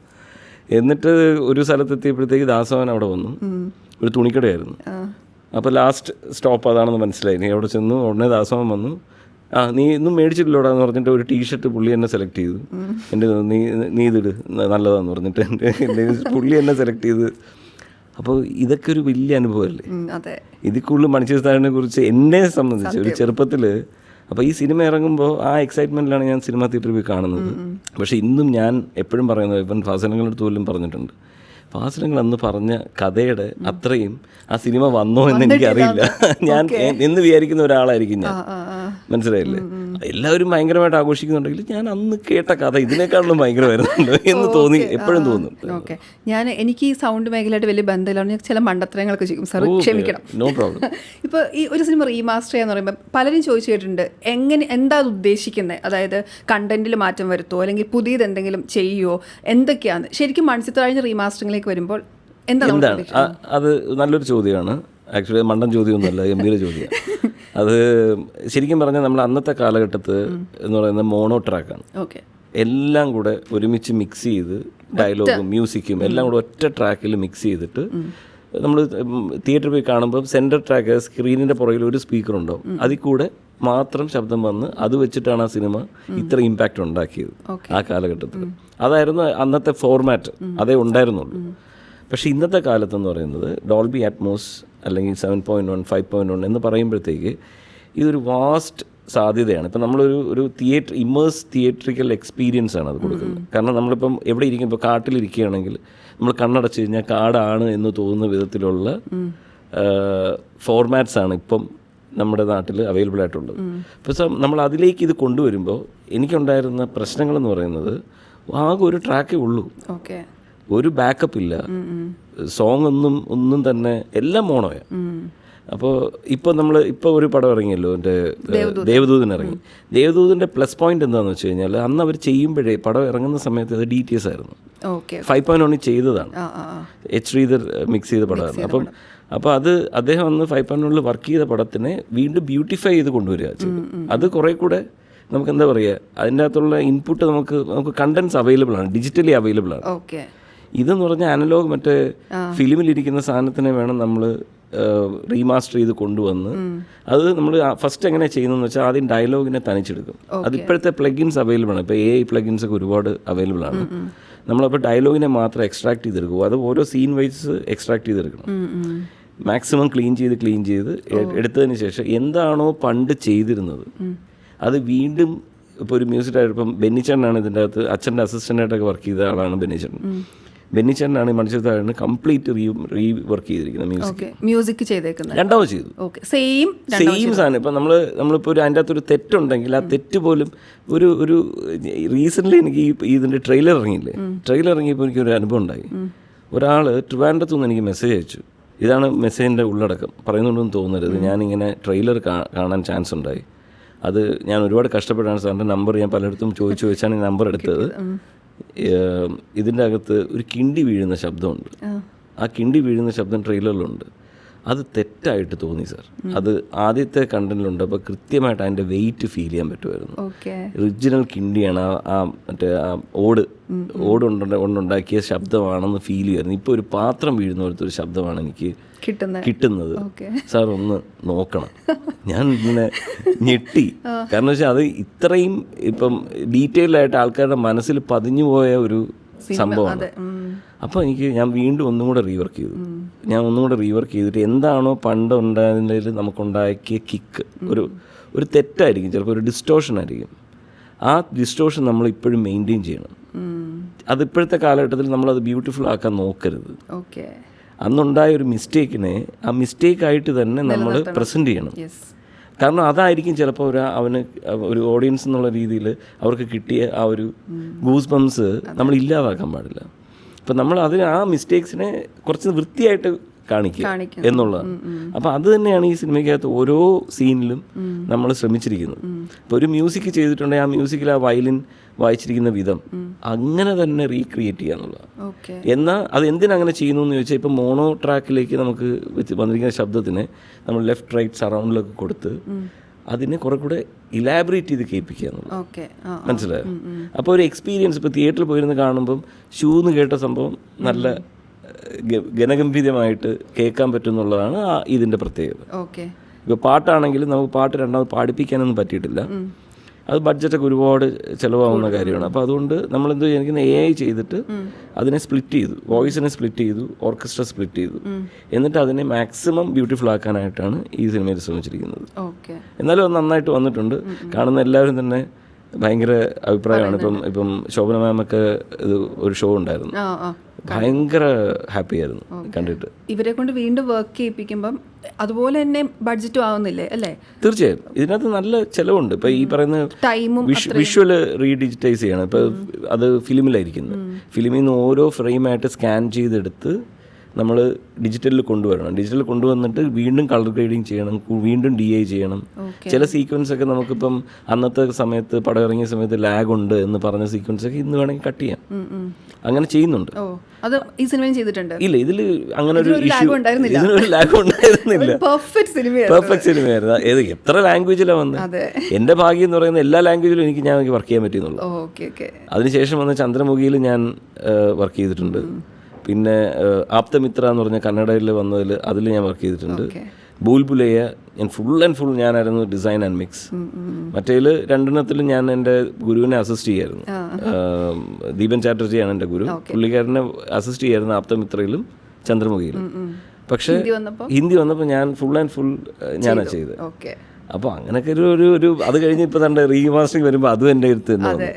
എന്നിട്ട് ഒരു സ്ഥലത്തെത്തിയപ്പോഴത്തേക്ക് ദാസവൻ അവിടെ വന്നു. ഒരു തുണിക്കടയായിരുന്നു. അപ്പോൾ ലാസ്റ്റ് സ്റ്റോപ്പ് അതാണെന്ന് മനസ്സിലായി. നീ അവിടെ ചെന്നു. ഉടനെ ദാസവൻ വന്നു. നീ ഇന്നും മേടിച്ചിട്ടില്ലോടാന്ന് പറഞ്ഞിട്ട് ഒരു ടീഷർട്ട് പുള്ളി എന്നെ സെലക്ട് ചെയ്തു. എൻ്റെ നീ ഇതിട് നല്ലതാന്ന് പറഞ്ഞിട്ട് എൻ്റെ പുള്ളി എന്നെ സെലക്ട് ചെയ്ത്. അപ്പോൾ ഇതൊക്കെ ഒരു വലിയ അനുഭവമല്ലേ. ഇതിൽ കൂടുതൽ മണിച്ചിത്രത്താഴിനെ കുറിച്ച് എന്നെ സംബന്ധിച്ച് ഒരു ചെറുപ്പത്തിൽ, അപ്പോൾ ഈ സിനിമ ഇറങ്ങുമ്പോൾ ആ എക്സൈറ്റ്മെൻറ്റിലാണ് ഞാൻ സിനിമ തിയേറ്ററിൽ പോയി കാണുന്നത്. പക്ഷേ ഇന്നും ഞാൻ എപ്പോഴും പറയുന്നത്, ഇവൻ ഫാസനങ്ങളുടെ അടുത്ത് പോലും പറഞ്ഞിട്ടുണ്ട്, ഫാസനങ്ങൾ അന്ന് പറഞ്ഞ കഥയുടെ അത്രയും ആ സിനിമ വന്നോ എന്ന് എനിക്കറിയില്ല. ഞാൻ എന്ന് വിചാരിക്കുന്ന ഒരാളായിരിക്കും ഞാൻ. മനസ്സിലായില്ലേ? എല്ലാവരും ഭയങ്കരമായിട്ട് ആഘോഷിക്കുന്നുണ്ടെങ്കിൽ ഞാൻ അന്ന് കേട്ട കഥ ഇതിനേക്കാളും ഭയങ്കര വരുന്നുണ്ടോ എന്ന് തോന്നി, എപ്പോഴും തോന്നും. ഓക്കെ, എനിക്ക് ഈ സൗണ്ട് മേഖലയായിട്ട് വലിയ ബന്ധമില്ല, ചില മണ്ടത്തരങ്ങളൊക്കെ ചെയ്യും സാർ, ക്ഷമിക്കണം. No problem. ഇപ്പോൾ ഈ ഒരു സിനിമ റീമാസ്റ്റർ ചെയ്യാന്ന് പറയുമ്പോൾ പലരും ചോദിച്ചു കേട്ടിട്ടുണ്ട്, എന്താ അത് ഉദ്ദേശിക്കുന്നത്? അതായത് കണ്ടന്റിൽ മാറ്റം വരുത്തുമോ, അല്ലെങ്കിൽ പുതിയത് എന്തെങ്കിലും ചെയ്യുമോ, എന്തൊക്കെയാണ്? ശരിക്കും മണിച്ചിത്രത്താഴിന് റീമാസ്റ്ററിംഗിലേക്ക് വരുമ്പോൾ എന്താണ്? അത് നല്ലൊരു ചോദ്യമാണ്. ആക്ച്വലി മണ്ടൻ ചോദ്യമൊന്നുമല്ല, ഗംഭീര ചോദ്യം. അത് ശരിക്കും പറഞ്ഞാൽ നമ്മൾ അന്നത്തെ കാലഘട്ടത്ത് എന്ന് പറയുന്നത് മോണോ ട്രാക്കാണ്. എല്ലാം കൂടെ ഒരുമിച്ച് മിക്സ് ചെയ്ത് ഡയലോഗും മ്യൂസിക്കും എല്ലാം കൂടെ ഒറ്റ ട്രാക്കിൽ മിക്സ് ചെയ്തിട്ട് നമ്മൾ തിയേറ്ററിൽ പോയി കാണുമ്പോൾ സെൻറ്റർ ട്രാക്ക് സ്ക്രീനിൻ്റെ പുറകിൽ ഒരു സ്പീക്കർ ഉണ്ടാവും, അതിൽ കൂടെ മാത്രം ശബ്ദം വന്ന് അത് വെച്ചിട്ടാണ് ആ സിനിമ ഇത്ര ഇമ്പാക്റ്റ് ഉണ്ടാക്കിയത് ആ കാലഘട്ടത്തിൽ. അതായിരുന്നു അന്നത്തെ ഫോർമാറ്റ്, അതേ ഉണ്ടായിരുന്നുള്ളൂ. പക്ഷേ ഇന്നത്തെ കാലത്തെന്ന് പറയുന്നത് ഡോൾബി അറ്റ്മോസ് അല്ലെങ്കിൽ 7.1 5.1 എന്ന് പറയുമ്പോഴത്തേക്ക് ഇതൊരു വാസ്റ്റ് സാധ്യതയാണ്. ഇപ്പം നമ്മളൊരു തിയേറ്ററിക്കൽ എക്സ്പീരിയൻസ് ആണ് അത് കൊടുക്കുന്നത്. കാരണം നമ്മളിപ്പം എവിടെ ഇരിക്കും, ഇപ്പോൾ കാട്ടിലിരിക്കുകയാണെങ്കിൽ നമ്മൾ കണ്ണടച്ച് കഴിഞ്ഞാൽ കാടാണ് എന്ന് തോന്നുന്ന വിധത്തിലുള്ള ഫോർമാറ്റ്സ് ആണ് ഇപ്പം നമ്മുടെ നാട്ടിൽ അവൈലബിൾ ആയിട്ടുള്ളത്. അപ്പോൾ നമ്മൾ അതിലേക്ക് ഇത് കൊണ്ടുവരുമ്പോൾ എനിക്കുണ്ടായിരുന്ന പ്രശ്നങ്ങളെന്ന് പറയുന്നത് ആകെ ഒരു ട്രാക്കേ ഉള്ളൂ, ഒരു ബാക്കപ്പ് ഇല്ല, സോങ് ഒന്നും തന്നെ എല്ലാം മോണോയാണ്. അപ്പോൾ ഇപ്പോൾ ഒരു പടം ഇറങ്ങിയല്ലോ, എൻ്റെ ദേവദൂതൻ ഇറങ്ങി. ദേവദൂതൻ്റെ പ്ലസ് പോയിന്റ് എന്താണെന്ന് വെച്ച് കഴിഞ്ഞാൽ അന്ന് അവർ ചെയ്യുമ്പോഴേ പടം ഇറങ്ങുന്ന സമയത്ത് അത് DTS ആയിരുന്നു, 5.1 ചെയ്തതാണ്, H. ശ്രീധർ മിക്സ് ചെയ്ത പടമായിരുന്നു. അപ്പോൾ അത് അദ്ദേഹം അന്ന് 5.1 വർക്ക് ചെയ്ത പടത്തിനെ വീണ്ടും ബ്യൂട്ടിഫൈ ചെയ്ത് കൊണ്ടുവരിക ചെയ്തു. അത് കുറേ കൂടെ നമുക്ക് എന്താ പറയുക, അതിൻ്റെ അകത്തുള്ള ഇൻപുട്ട് നമുക്ക് കണ്ടൻസ് അവൈലബിൾ ആണ്, ഡിജിറ്റലി അവൈലബിൾ ആണ്. ഇതെന്ന് പറഞ്ഞാൽ അനലോഗ് മറ്റേ ഫിലിമിലിരിക്കുന്ന സാധനത്തിനെ വേണം നമ്മൾ റീമാസ്റ്റർ ചെയ്ത് കൊണ്ടുവന്ന് അത് നമ്മൾ ഫസ്റ്റ് എങ്ങനെ ചെയ്യുന്നതെന്ന് വെച്ചാൽ ആദ്യം ഡയലോഗിനെ തനിച്ചെടുക്കും. അത് ഇപ്പോഴത്തെ പ്ലഗിൻസ് അവൈലബിൾ ആണ്, ഇപ്പോൾ AI പ്ലഗിൻസ് ഒക്കെ ഒരുപാട് അവൈലബിൾ ആണ്. നമ്മളപ്പോൾ ഡയലോഗിനെ മാത്രം എക്സ്ട്രാക്ട് ചെയ്തെടുക്കും, അത് ഓരോ സീൻ വൈസ് എക്സ്ട്രാക്ട് ചെയ്തെടുക്കണം. മാക്സിമം ക്ലീൻ ചെയ്ത് എടുത്തതിന് ശേഷം എന്താണോ പണ്ട് ചെയ്തിരുന്നത് അത് വീണ്ടും, ഇപ്പോൾ ഒരു മ്യൂസിക് ഡയറക്ടർ, ഇപ്പം ബെന്നിച്ചേട്ടനാണ് ഇതിൻ്റെ അകത്ത് അച്ഛൻ്റെ അസിസ്റ്റൻ്റായിട്ടൊക്കെ വർക്ക് ചെയ്ത ആളാണ് ബെന്നിച്ചേട്ടനാണ് ഈ മനുഷ്യത്താണ് കംപ്ലീറ്റ് വർക്ക് ചെയ്തിരിക്കുന്നത്. മ്യൂസിക് ചെയ്തേക്കുന്നത് രണ്ടാമത് ചെയ്തു, സെയിം സാധനം. ഇപ്പം നമ്മളിപ്പോൾ അതിൻ്റെ അകത്തൊരു തെറ്റുണ്ടെങ്കിൽ ആ തെറ്റ് പോലും ഒരു റീസെൻ്റ്ലി എനിക്ക് ഇതിൻ്റെ ട്രെയിലർ ഇറങ്ങിയപ്പോൾ എനിക്കൊരു അനുഭവം ഉണ്ടായി. ഒരാൾ ട്രിവാൻഡ്രത്തു നിന്ന് എനിക്ക് മെസ്സേജ് അയച്ചു. ഇതാണ് മെസ്സേജിൻ്റെ ഉള്ളടക്കം, പറയുന്നുണ്ടെന്ന് തോന്നരുത്, ഞാനിങ്ങനെ ട്രെയിലർ കാണാൻ ചാൻസ് ഉണ്ടായി. അത് ഞാൻ ഒരുപാട് കഷ്ടപ്പെട്ടാണ് സാറിൻ്റെ നമ്പർ ഞാൻ പലയിടത്തും ചോദിച്ചാണ് ഈ നമ്പർ എടുത്തത്. ഇതിൻ്റെ അകത്ത് ഒരു കിണ്ടി വീഴുന്ന ശബ്ദമുണ്ട്, ആ കിണ്ടി വീഴുന്ന ശബ്ദം ട്രെയിലറിലുണ്ട്. അത് തെറ്റായിട്ട് തോന്നി സാർ. അത് ആദ്യത്തെ കണ്ടന്റിലുണ്ട്, അപ്പോൾ കൃത്യമായിട്ട് അതിൻ്റെ വെയിറ്റ് ഫീൽ ചെയ്യാൻ പറ്റുമായിരുന്നു. ഒറിജിനൽ കിണ്ടിയാണ്, മറ്റേ ഓടുണ്ടാക്കിയ ശബ്ദമാണെന്ന് ഫീൽ ചെയ്യുമായിരുന്നു. ഇപ്പോൾ ഒരു പാത്രം വീഴുന്ന പോലത്തെ ഒരു ശബ്ദമാണ് എനിക്ക് കിട്ടുന്നത്. സാർ ഒന്ന് നോക്കണം. ഞാൻ ഇങ്ങനെ ഞെട്ടി, കാരണം വെച്ചാൽ അത് ഇത്രയും ഇപ്പം ഡീറ്റെയിൽഡ് ആയിട്ട് ആൾക്കാരുടെ മനസ്സിൽ പതിഞ്ഞു പോയ ഒരു സംഭവമാണ്. അപ്പോൾ ഞാൻ വീണ്ടും ഒന്നും കൂടെ റീവർക്ക് ചെയ്തിട്ട് എന്താണോ പണ്ട് ഉണ്ടായതിൽ നമുക്കുണ്ടാക്കിയ കിക്ക്, ഒരു തെറ്റായിരിക്കും, ചിലപ്പോൾ ഒരു ഡിസ്റ്റോഷൻ ആയിരിക്കും. ആ ഡിസ്റ്റോഷൻ നമ്മൾ ഇപ്പോഴും മെയിൻറ്റെയിൻ ചെയ്യണം. അത് ഇപ്പോഴത്തെ കാലഘട്ടത്തിൽ നമ്മളത് ബ്യൂട്ടിഫുൾ ആക്കാൻ നോക്കരുത്. അന്നുണ്ടായ ഒരു മിസ്റ്റേക്കിനെ ആ മിസ്റ്റേക്കായിട്ട് തന്നെ നമ്മൾ പ്രസൻറ്റ് ചെയ്യണം. കാരണം അതായിരിക്കും ചിലപ്പോൾ അവന് ഒരു ഓഡിയൻസ് എന്നുള്ള രീതിയിൽ അവർക്ക് കിട്ടിയ ആ ഒരു ഗൂസ് ബംസ് നമ്മൾ ഇല്ലാതാക്കാൻ പാടില്ല. അപ്പം നമ്മൾ ആ മിസ്റ്റേക്സിനെ കുറച്ച് വൃത്തിയായിട്ട് കാണിക്കുക എന്നുള്ളതാണ്. അപ്പോൾ അത് തന്നെയാണ് ഈ സിനിമയ്ക്കകത്ത് ഓരോ സീനിലും നമ്മൾ ശ്രമിച്ചിരിക്കുന്നത്. ഇപ്പോൾ ഒരു മ്യൂസിക് ചെയ്തിട്ടുണ്ടെങ്കിൽ ആ മ്യൂസിക്കിൽ ആ വയലിൻ വായിച്ചിരിക്കുന്ന വിധം അങ്ങനെ തന്നെ റീക്രിയേറ്റ് ചെയ്യുക എന്നുള്ളതാണ്. എന്നാൽ അത് എന്തിനങ്ങനെ ചെയ്യുന്നു എന്ന് ചോദിച്ചാൽ, ഇപ്പോൾ മോണോ ട്രാക്കിലേക്ക് നമുക്ക് വന്നിരിക്കുന്ന ശബ്ദത്തിന് നമ്മൾ ലെഫ്റ്റ് റൈറ്റ് സറൗണ്ടിലൊക്കെ കൊടുത്ത് അതിനെ കുറെ കൂടെ ഇലാബറേറ്റ് ചെയ്ത് കേൾപ്പിക്കുക എന്നുള്ളത്. മനസ്സിലായോ? അപ്പോൾ ഒരു എക്സ്പീരിയൻസ്, ഇപ്പോൾ തിയേറ്ററിൽ പോയിരുന്ന് കാണുമ്പം ഷൂന്ന് കേട്ട സംഭവം നല്ല ഗനഗംഭീരമായിട്ട് കേൾക്കാൻ പറ്റുന്നുള്ളതാണ് ഇതിൻ്റെ പ്രത്യേകത. ഇപ്പോൾ പാട്ടാണെങ്കിലും നമുക്ക് പാട്ട് രണ്ടാമത് പാടിപ്പിക്കാനൊന്നും പറ്റിയിട്ടില്ല. അത് ബഡ്ജറ്റൊക്കെ ഒരുപാട് ചിലവാകുന്ന കാര്യമാണ്. അപ്പോൾ അതുകൊണ്ട് നമ്മളെന്തോ എനിക്ക് AI ചെയ്തിട്ട് അതിനെ സ്പ്ലിറ്റ് ചെയ്തു, വോയിസിനെ സ്പ്ലിറ്റ് ചെയ്തു, ഓർക്കസ്ട്ര സ്പ്ലിറ്റ് ചെയ്തു, എന്നിട്ട് അതിനെ മാക്സിമം ബ്യൂട്ടിഫുൾ ആക്കാനായിട്ടാണ് ഈ സിനിമയിൽ ശ്രമിച്ചിരിക്കുന്നത്. എന്നാലും അത് നന്നായിട്ട് വന്നിട്ടുണ്ട്. കാണുന്ന എല്ലാവരും തന്നെ ഭയങ്കര അഭിപ്രായമാണ്. ഇപ്പം ശോഭന മാമൊക്കെ ഇത് ഒരു ഷോ ഉണ്ടായിരുന്നു, ഭയങ്കര ഹാപ്പി ആയിരുന്നു കണ്ടിട്ട്. ഇവരെ കൊണ്ട് വീണ്ടും വർക്ക് ചെയ്യിപ്പിക്കുമ്പം അതുപോലെ തന്നെ ബഡ്ജറ്റും ആവുന്നില്ലേ അല്ലേ? തീർച്ചയായും ഇതിനകത്ത് നല്ല ചിലവുണ്ട്. ഇപ്പം ഈ പറയുന്ന വിഷ്വൽ റീഡിജിറ്റൈസ് ചെയ്യണം. ഇപ്പം അത് ഫിലിമിലായിരിക്കുന്നു, ഫിലിമിൽ നിന്ന് ഓരോ ഫ്രെയിമായിട്ട് സ്കാൻ ചെയ്തെടുത്ത് നമ്മൾ ഡിജിറ്റലിൽ കൊണ്ടുവരണം. ഡിജിറ്റലിൽ കൊണ്ടുവന്നിട്ട് വീണ്ടും കളർ ഗ്രേഡിങ് ചെയ്യണം, വീണ്ടും DI ചെയ്യണം. ചില സീക്വൻസ് ഒക്കെ നമുക്കിപ്പം അന്നത്തെ സമയത്ത് പടം ഇറങ്ങിയ സമയത്ത് ലാഗ് ഉണ്ട് എന്ന് പറഞ്ഞ സീക്വൻസ് ഒക്കെ ഇന്ന് വേണമെങ്കിൽ കട്ട് ചെയ്യാം. അങ്ങനെ ചെയ്യുന്നുണ്ട്. അത് ഈ സിനിമയിൽ ചെയ്തിട്ടുണ്ട്. ഇല്ല, ഇതിൽ അങ്ങനെ ഒരു ഇതിനൊരു ലാഗ് ഉണ്ടായിരുന്നില്ല. പെർഫെക്റ്റ് സിനിമയായിരുന്നു. ഏത് എത്ര ലാംഗ്വേജിലാണ് വന്നത്. എൻ്റെ ഭാഗ്യം എന്ന് പറയുന്നത് എല്ലാ ലാംഗ്വേജിലും ഞാൻ വർക്ക് ചെയ്യാൻ പറ്റിയെന്നുള്ളൂ. അതിനുശേഷം വന്ന ചന്ദ്രമുഖിയിൽ ഞാൻ വർക്ക് ചെയ്തിട്ടുണ്ട്. പിന്നെ ആപ്തമിത്ര എന്ന് പറഞ്ഞ കന്നഡയിൽ വന്നതിൽ അതിൽ ഞാൻ വർക്ക് ചെയ്തിട്ടുണ്ട്. ബൂൽബുലയ ഞാൻ ഫുൾ ഞാനായിരുന്നു ഡിസൈൻ ആൻഡ് മിക്സ്. മറ്റേതിൽ രണ്ടെണ്ണത്തിലും ഞാൻ എൻ്റെ ഗുരുവിനെ അസിസ്റ്റ് ചെയ്യായിരുന്നു. ദീപൻ ചാറ്റർജിയാണ് എൻ്റെ ഗുരു. പുള്ളിക്കാരനെ അസിസ്റ്റ് ചെയ്യായിരുന്നു ആപ്തമിത്രയിലും ചന്ദ്രമുഖിയിലും. പക്ഷേ ഹിന്ദി വന്നപ്പോൾ ഞാൻ ഫുൾ ഞാനാണ് ചെയ്തത്. അപ്പോൾ അങ്ങനെയൊക്കെ ഒരു അത് കഴിഞ്ഞ് ഇപ്പോൾ തന്നെ റീമാസ്റ്ററിങ് വരുമ്പോൾ അതും എൻ്റെ അടുത്ത് തന്നെ വന്നു.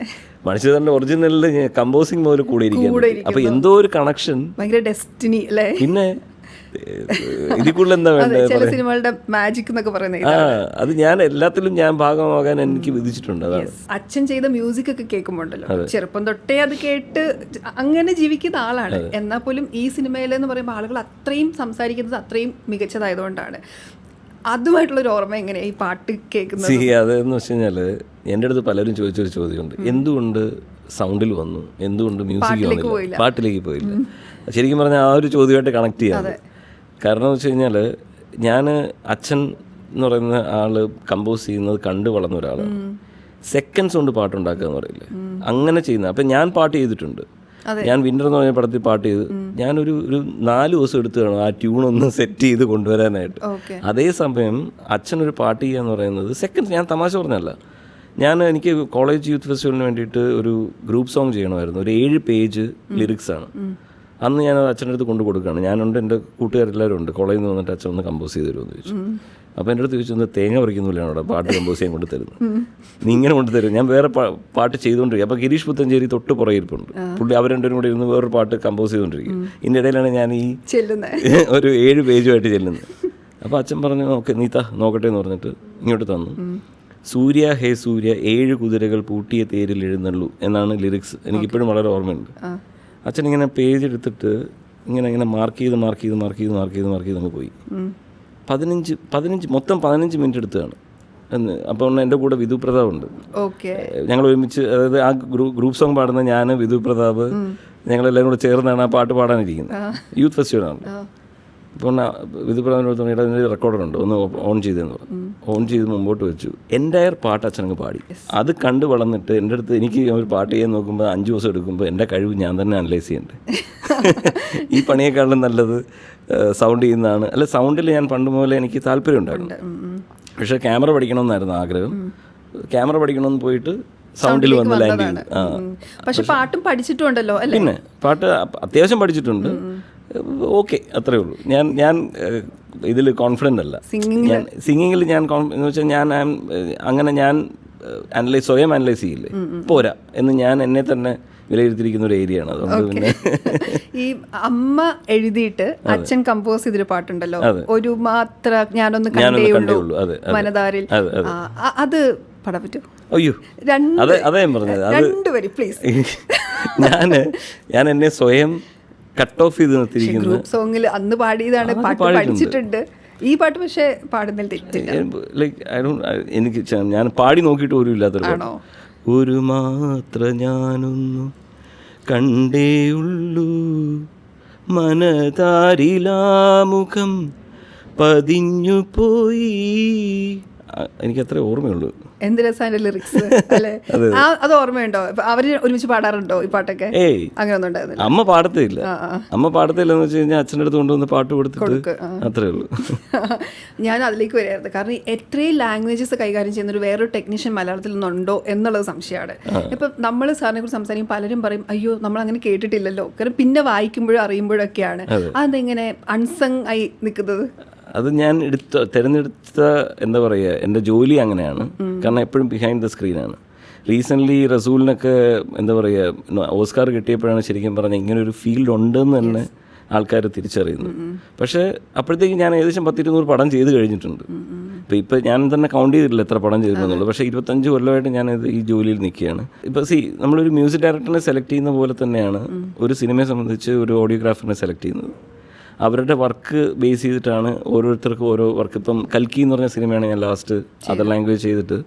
മനുഷ്യരുടെ ഒറിജിനലിൽ കമ്പോസിങ് മുതൽ കൂടെ ഇരിക്കുന്നു. അപ്പോൾ എന്തോ ഒരു കണക്ഷൻ, ഭയങ്കര ഡെസ്റ്റിനി അല്ലേ. പിന്നെ ഇതിൽ കൂടുതൽ എന്താ വേണ്ടത്? ചില സിനിമകളുടെ മാജിക് എന്നൊക്കെ പറയുന്നത് അത് ഞാൻ എല്ലാത്തിലും ഞാൻ ഭാഗമാകാൻ എനിക്ക് വിധിച്ചിട്ടുണ്ട്. അതാണ് അച്ഛൻ ചെയ്ത മ്യൂസിക് ഒക്കെ കേൾക്കുമ്പോണ്ടല്ലോ, ചെറുപ്പം തൊട്ടേ അത് കേട്ട് അങ്ങനെ ജീവിക്കുന്ന ആളാണ്. എന്നാൽ പോലും ഈ സിനിമയിലെന്ന് പറയുമ്പോൾ ആളുകൾ അത്രയും സംസാരിക്കുന്നത് അത്രയും മികച്ചതായതുകൊണ്ടാണ്. അതുമായിട്ടുള്ളൊരു ഓർമ്മ എങ്ങനെയാണ് ഈ പാട്ട് കേൾക്കുന്നത്? അതെന്ന് വെച്ച് കഴിഞ്ഞാൽ എൻ്റെ അടുത്ത് പലരും ചോദിച്ചൊരു ചോദ്യമുണ്ട്, എന്തുകൊണ്ട് സൗണ്ടിൽ വന്നു, എന്തുകൊണ്ട് മ്യൂസിക് വന്നില്ല, പാട്ടിലേക്ക് പോയില്ല. ശരിക്കും പറഞ്ഞാൽ ആ ഒരു ചോദ്യമായിട്ട് കണക്ട് ചെയ്യാതെ. കാരണം എന്ന് വെച്ച് കഴിഞ്ഞാൽ ഞാൻ അച്ഛൻ എന്ന് പറയുന്ന ആള് കമ്പോസ് ചെയ്യുന്നത് കണ്ടു വളർന്ന ഒരാളാണ്. സെക്കൻഡ്സ് കൊണ്ട് പാട്ടുണ്ടാക്കുക എന്ന് പറയില്ലേ, അങ്ങനെ ചെയ്യുന്നത്. അപ്പം ഞാൻ പാട്ട് ചെയ്തിട്ടുണ്ട്. ഞാൻ വിൻ്റർ എന്ന് പറഞ്ഞ പടത്തിൽ പാട്ട് ചെയ്ത് ഞാനൊരു 4 ദിവസം എടുത്ത് വേണം ആ ട്യൂണൊന്ന് സെറ്റ് ചെയ്ത് കൊണ്ടുവരാനായിട്ട്. അതേസമയം അച്ഛനൊരു പാട്ട് ചെയ്യുക എന്ന് പറയുന്നത് സെക്കൻഡ്സ്. ഞാൻ തമാശ പറഞ്ഞല്ല, എനിക്ക് കോളേജ് യൂത്ത് ഫെസ്റ്റിവലിന് വേണ്ടിയിട്ട് ഒരു ഗ്രൂപ്പ് സോങ് ചെയ്യണമായിരുന്നു. ഒരു 7 പേജ് ലിറിക്സാണ്. അന്ന് ഞാൻ അച്ഛൻ്റെ അടുത്ത് കൊണ്ടു കൊടുക്കുകയാണ്. ഞാനുണ്ട്, എൻ്റെ കൂട്ടുകാരെല്ലാവരും ഉണ്ട്. കോളേജിൽ നിന്ന് വന്നിട്ട് അച്ഛൻ ഒന്ന് കമ്പോസ് ചെയ്ത് തരുമെന്ന് ചോദിച്ചു. അപ്പോൾ എൻ്റെ അടുത്ത് ചോദിച്ചു, തേങ്ങ പറിക്കുന്നില്ലാണ് അവിടെ പാട്ട് കമ്പോസ് ചെയ്യാൻ കൊണ്ടു തരുന്നത്, നീ ഇങ്ങനെ കൊണ്ടുതരും. ഞാൻ വേറെ പാട്ട് ചെയ്തുകൊണ്ടിരിക്കും. അപ്പോൾ ഗിരീഷ് പുത്തഞ്ചേരി തൊട്ട് പുറകിരിപ്പുണ്ട്. പുള്ളി അവർ രണ്ടുപേരും കൂടി ഇരുന്ന് വേറൊരു പാട്ട് കമ്പോസ് ചെയ്തുകൊണ്ടിരിക്കും. ഇതിൻ്റെ ഇടയിലാണ് ഞാൻ ഈ ഒരു 7 പേജുമായിട്ട് ചെല്ലുന്നത്. അപ്പോൾ അച്ഛൻ പറഞ്ഞു, ഓക്കെ നീ നോക്കട്ടെ എന്ന് പറഞ്ഞിട്ട് ഇങ്ങോട്ട് തന്നു. സൂര്യ ഹേ സൂര്യ 7 കുതിരകൾ പൂട്ടിയ തേരിൽ എഴുന്നള്ളൂ എന്നാണ് ലിറിക്സ്. എനിക്കിപ്പോഴും വളരെ ഓർമ്മയുണ്ട്. അച്ഛൻ ഇങ്ങനെ പേജ് എടുത്തിട്ട് ഇങ്ങനെ മാർക്ക് ചെയ്ത് അങ്ങ് പോയി. 15 മിനിറ്റ് എടുത്തതാണ്. അപ്പോൾ എൻ്റെ കൂടെ വിധു പ്രതാപ് ഉണ്ട്. ഞങ്ങൾ ഒരുമിച്ച്, അതായത് ആ ഗ്രൂപ്പ് സോങ് പാടുന്ന ഞാൻ, വിധു പ്രതാപ്, ഞങ്ങളെല്ലാവരും കൂടെ ചേർന്നാണ് ആ പാട്ട് പാടാനിരിക്കുന്നത്. യൂത്ത് ഫെസ്റ്റിവലാണ്. അപ്പോൾ വിധു പ്രതാപിനോട് തോന്നിയിട്ട് അതിൻ്റെ റെക്കോർഡറുണ്ട്, ഒന്ന് ഓൺ ചെയ്തെന്ന് പറഞ്ഞു. ഓൺ ചെയ്ത് മുമ്പോട്ട് വെച്ചു. എൻ്റയർ പാട്ട് അച്ഛനങ്ങ് പാടി. അത് കണ്ട് വളർന്നിട്ട് എൻ്റെ അടുത്ത് എനിക്ക് ഒരു പാട്ട് ചെയ്യാൻ നോക്കുമ്പോൾ 5 ദിവസം എടുക്കുമ്പോൾ എൻ്റെ കഴിവ് ഞാൻ തന്നെ അനലൈസ് ചെയ്യണ്ടേ. ഈ പണിയേക്കാളും നല്ലത് സൗണ്ട് ചെയ്യുന്നതാണ്. അല്ല, സൗണ്ടിൽ ഞാൻ പണ്ട് മുതലേ എനിക്ക് താല്പര്യം ഉണ്ടായിരുന്നു. പക്ഷേ ക്യാമറ പഠിക്കണമെന്നായിരുന്നു ആഗ്രഹം. ക്യാമറ പഠിക്കണമെന്ന് പോയിട്ട് സൗണ്ടിൽ വന്ന് ലാൻഡ് ചെയ്തു. പക്ഷെ പാട്ടും പഠിച്ചിട്ടുണ്ടല്ലോ. പിന്നെ പാട്ട് അത്യാവശ്യം പഠിച്ചിട്ടുണ്ട്. ഓക്കെ, അത്രേ ഉള്ളൂ. ഞാൻ ഇതിൽ കോൺഫിഡൻ്റ് അല്ല. സിംഗിങ്ങിൽ ഞാൻ എന്ന് വെച്ചാൽ ഞാൻ സ്വയം അനലൈസ് ചെയ്യില്ലേ, പോരാ എന്ന് ഞാൻ എന്നെ തന്നെ വിലയിരുത്തിയിരിക്കുന്ന ഒരു ഏരിയ ആണ്. അതുകൊണ്ട് പിന്നെ ഈ അമ്മ എഴുതിയിട്ട് അച്ഛൻ കമ്പോസ് ചെയ്തൊരു പാട്ടുണ്ടല്ലോ, ഒരു മാത്ര ഞാനൊന്ന് കണ്ടേയുള്ളൂ മനതാരിൽ, അത് പാടാൻ പറ്റുമോ? അയ്യോ, അതാ ഞാൻ പറഞ്ഞത്. രണ്ടുപേരും പ്ലീസ്. ഞാൻ എന്നെ സ്വയം കട്ട് ഓഫ് ചെയ്ത് നിർത്തിയിരിക്കുന്നത്. ഗ്രൂപ്പ് സോങ്ങിൽ അന്ന് പാടിയതാണ്, പാട്ട് പഠിച്ചിട്ടുണ്ട്. ഈ പാട്ട് പക്ഷേ പാടുന്നതിൽ തെറ്റില്ല. എനിക്ക് ഞാൻ പാടി നോക്കിയിട്ട് പോലും ഇല്ലാത്തൊരു ഒരു മാത്ര ഞാനൊന്നു കണ്ടേയുള്ളൂ മനതാരിലാമുഖം പതിഞ്ഞു പോയി. എനിക്കത്രേ ഓർമ്മയുള്ളൂ. എന്ത് രസമാണ് ലിറിക്സ് അല്ലേ? അത് ഓർമ്മയുണ്ടോ? അവര് ഒരുമിച്ച് പാടാറുണ്ടോ ഈ പാട്ടൊക്കെ? അങ്ങനെയൊന്നും ഉണ്ടായിരുന്നില്ല. അമ്മ പാടത്തില്ല. എന്ന് വെച്ച് കഴിഞ്ഞാൽ അച്ഛൻ്റെ അടുത്ത് കൊണ്ടുവന്ന് പാട്ട് കൊടുത്തിട്ട് അത്രേ ഉള്ളൂ. ഞാൻ അതിലേക്ക് വരായിരുന്നു. കാരണം എത്രയും ലാംഗ്വേജസ് കൈകാര്യം ചെയ്യുന്നൊരു വേറൊരു ടെക്നീഷ്യൻ മലയാളത്തിൽ നിന്നുണ്ടോ എന്നുള്ളത് സംശയമാണ്. ഇപ്പം നമ്മൾ സാറിനെ കുറിച്ച് സംസാരിക്കും, പലരും പറയും അയ്യോ നമ്മൾ അങ്ങനെ കേട്ടിട്ടില്ലല്ലോ. കാരണം പിന്നെ വായിക്കുമ്പോഴും അറിയുമ്പോഴൊക്കെയാണ് അതെങ്ങനെ അൺസങ് ആയി നിൽക്കുന്നത്. അത് ഞാൻ തിരഞ്ഞെടുത്ത എന്താ പറയുക, എൻ്റെ ജോലി അങ്ങനെയാണ്. കാരണം എപ്പോഴും ബിഹൈൻഡ് ദ സ്ക്രീനാണ്. റീസെൻ്റ്ലി റസൂലിനൊക്കെ എന്താ പറയുക, ഓസ്കാർ കിട്ടിയപ്പോഴാണ് ശരിക്കും പറഞ്ഞാൽ ഇങ്ങനൊരു ഫീൽഡ് ഉണ്ടെന്ന് തന്നെ ആൾക്കാർ തിരിച്ചറിയുന്നു. പക്ഷേ അപ്പോഴത്തേക്ക് ഞാൻ ഏകദേശം 10-200 പടം ചെയ്ത് കഴിഞ്ഞിട്ടുണ്ട്. ഇപ്പം ഞാൻ തന്നെ കൗണ്ട് ചെയ്തിട്ടില്ല എത്ര പടം ചെയ്തിട്ടുണ്ടെന്നുള്ളൂ. പക്ഷേ 25 കൊല്ലമായിട്ട് ഞാനിത് ഈ ജോലിയിൽ നിൽക്കുകയാണ്. ഇപ്പോൾ നമ്മളൊരു മ്യൂസിക് ഡയറക്ടറിനെ സെലക്ട് ചെയ്യുന്ന പോലെ തന്നെയാണ് ഒരു സിനിമയെ സംബന്ധിച്ച് ഒരു ഓഡിയോഗ്രാഫറിനെ സെലക്ട് ചെയ്യുന്നത്. അവരുടെ വർക്ക് ബേസ് ചെയ്തിട്ടാണ് ഓരോരുത്തർക്കും ഓരോ വർക്ക്. ഇപ്പം കൽക്കി എന്ന് പറഞ്ഞ സിനിമയാണ് ഞാൻ ലാസ്റ്റ് അതർ ലാംഗ്വേജ് ചെയ്തിട്ട്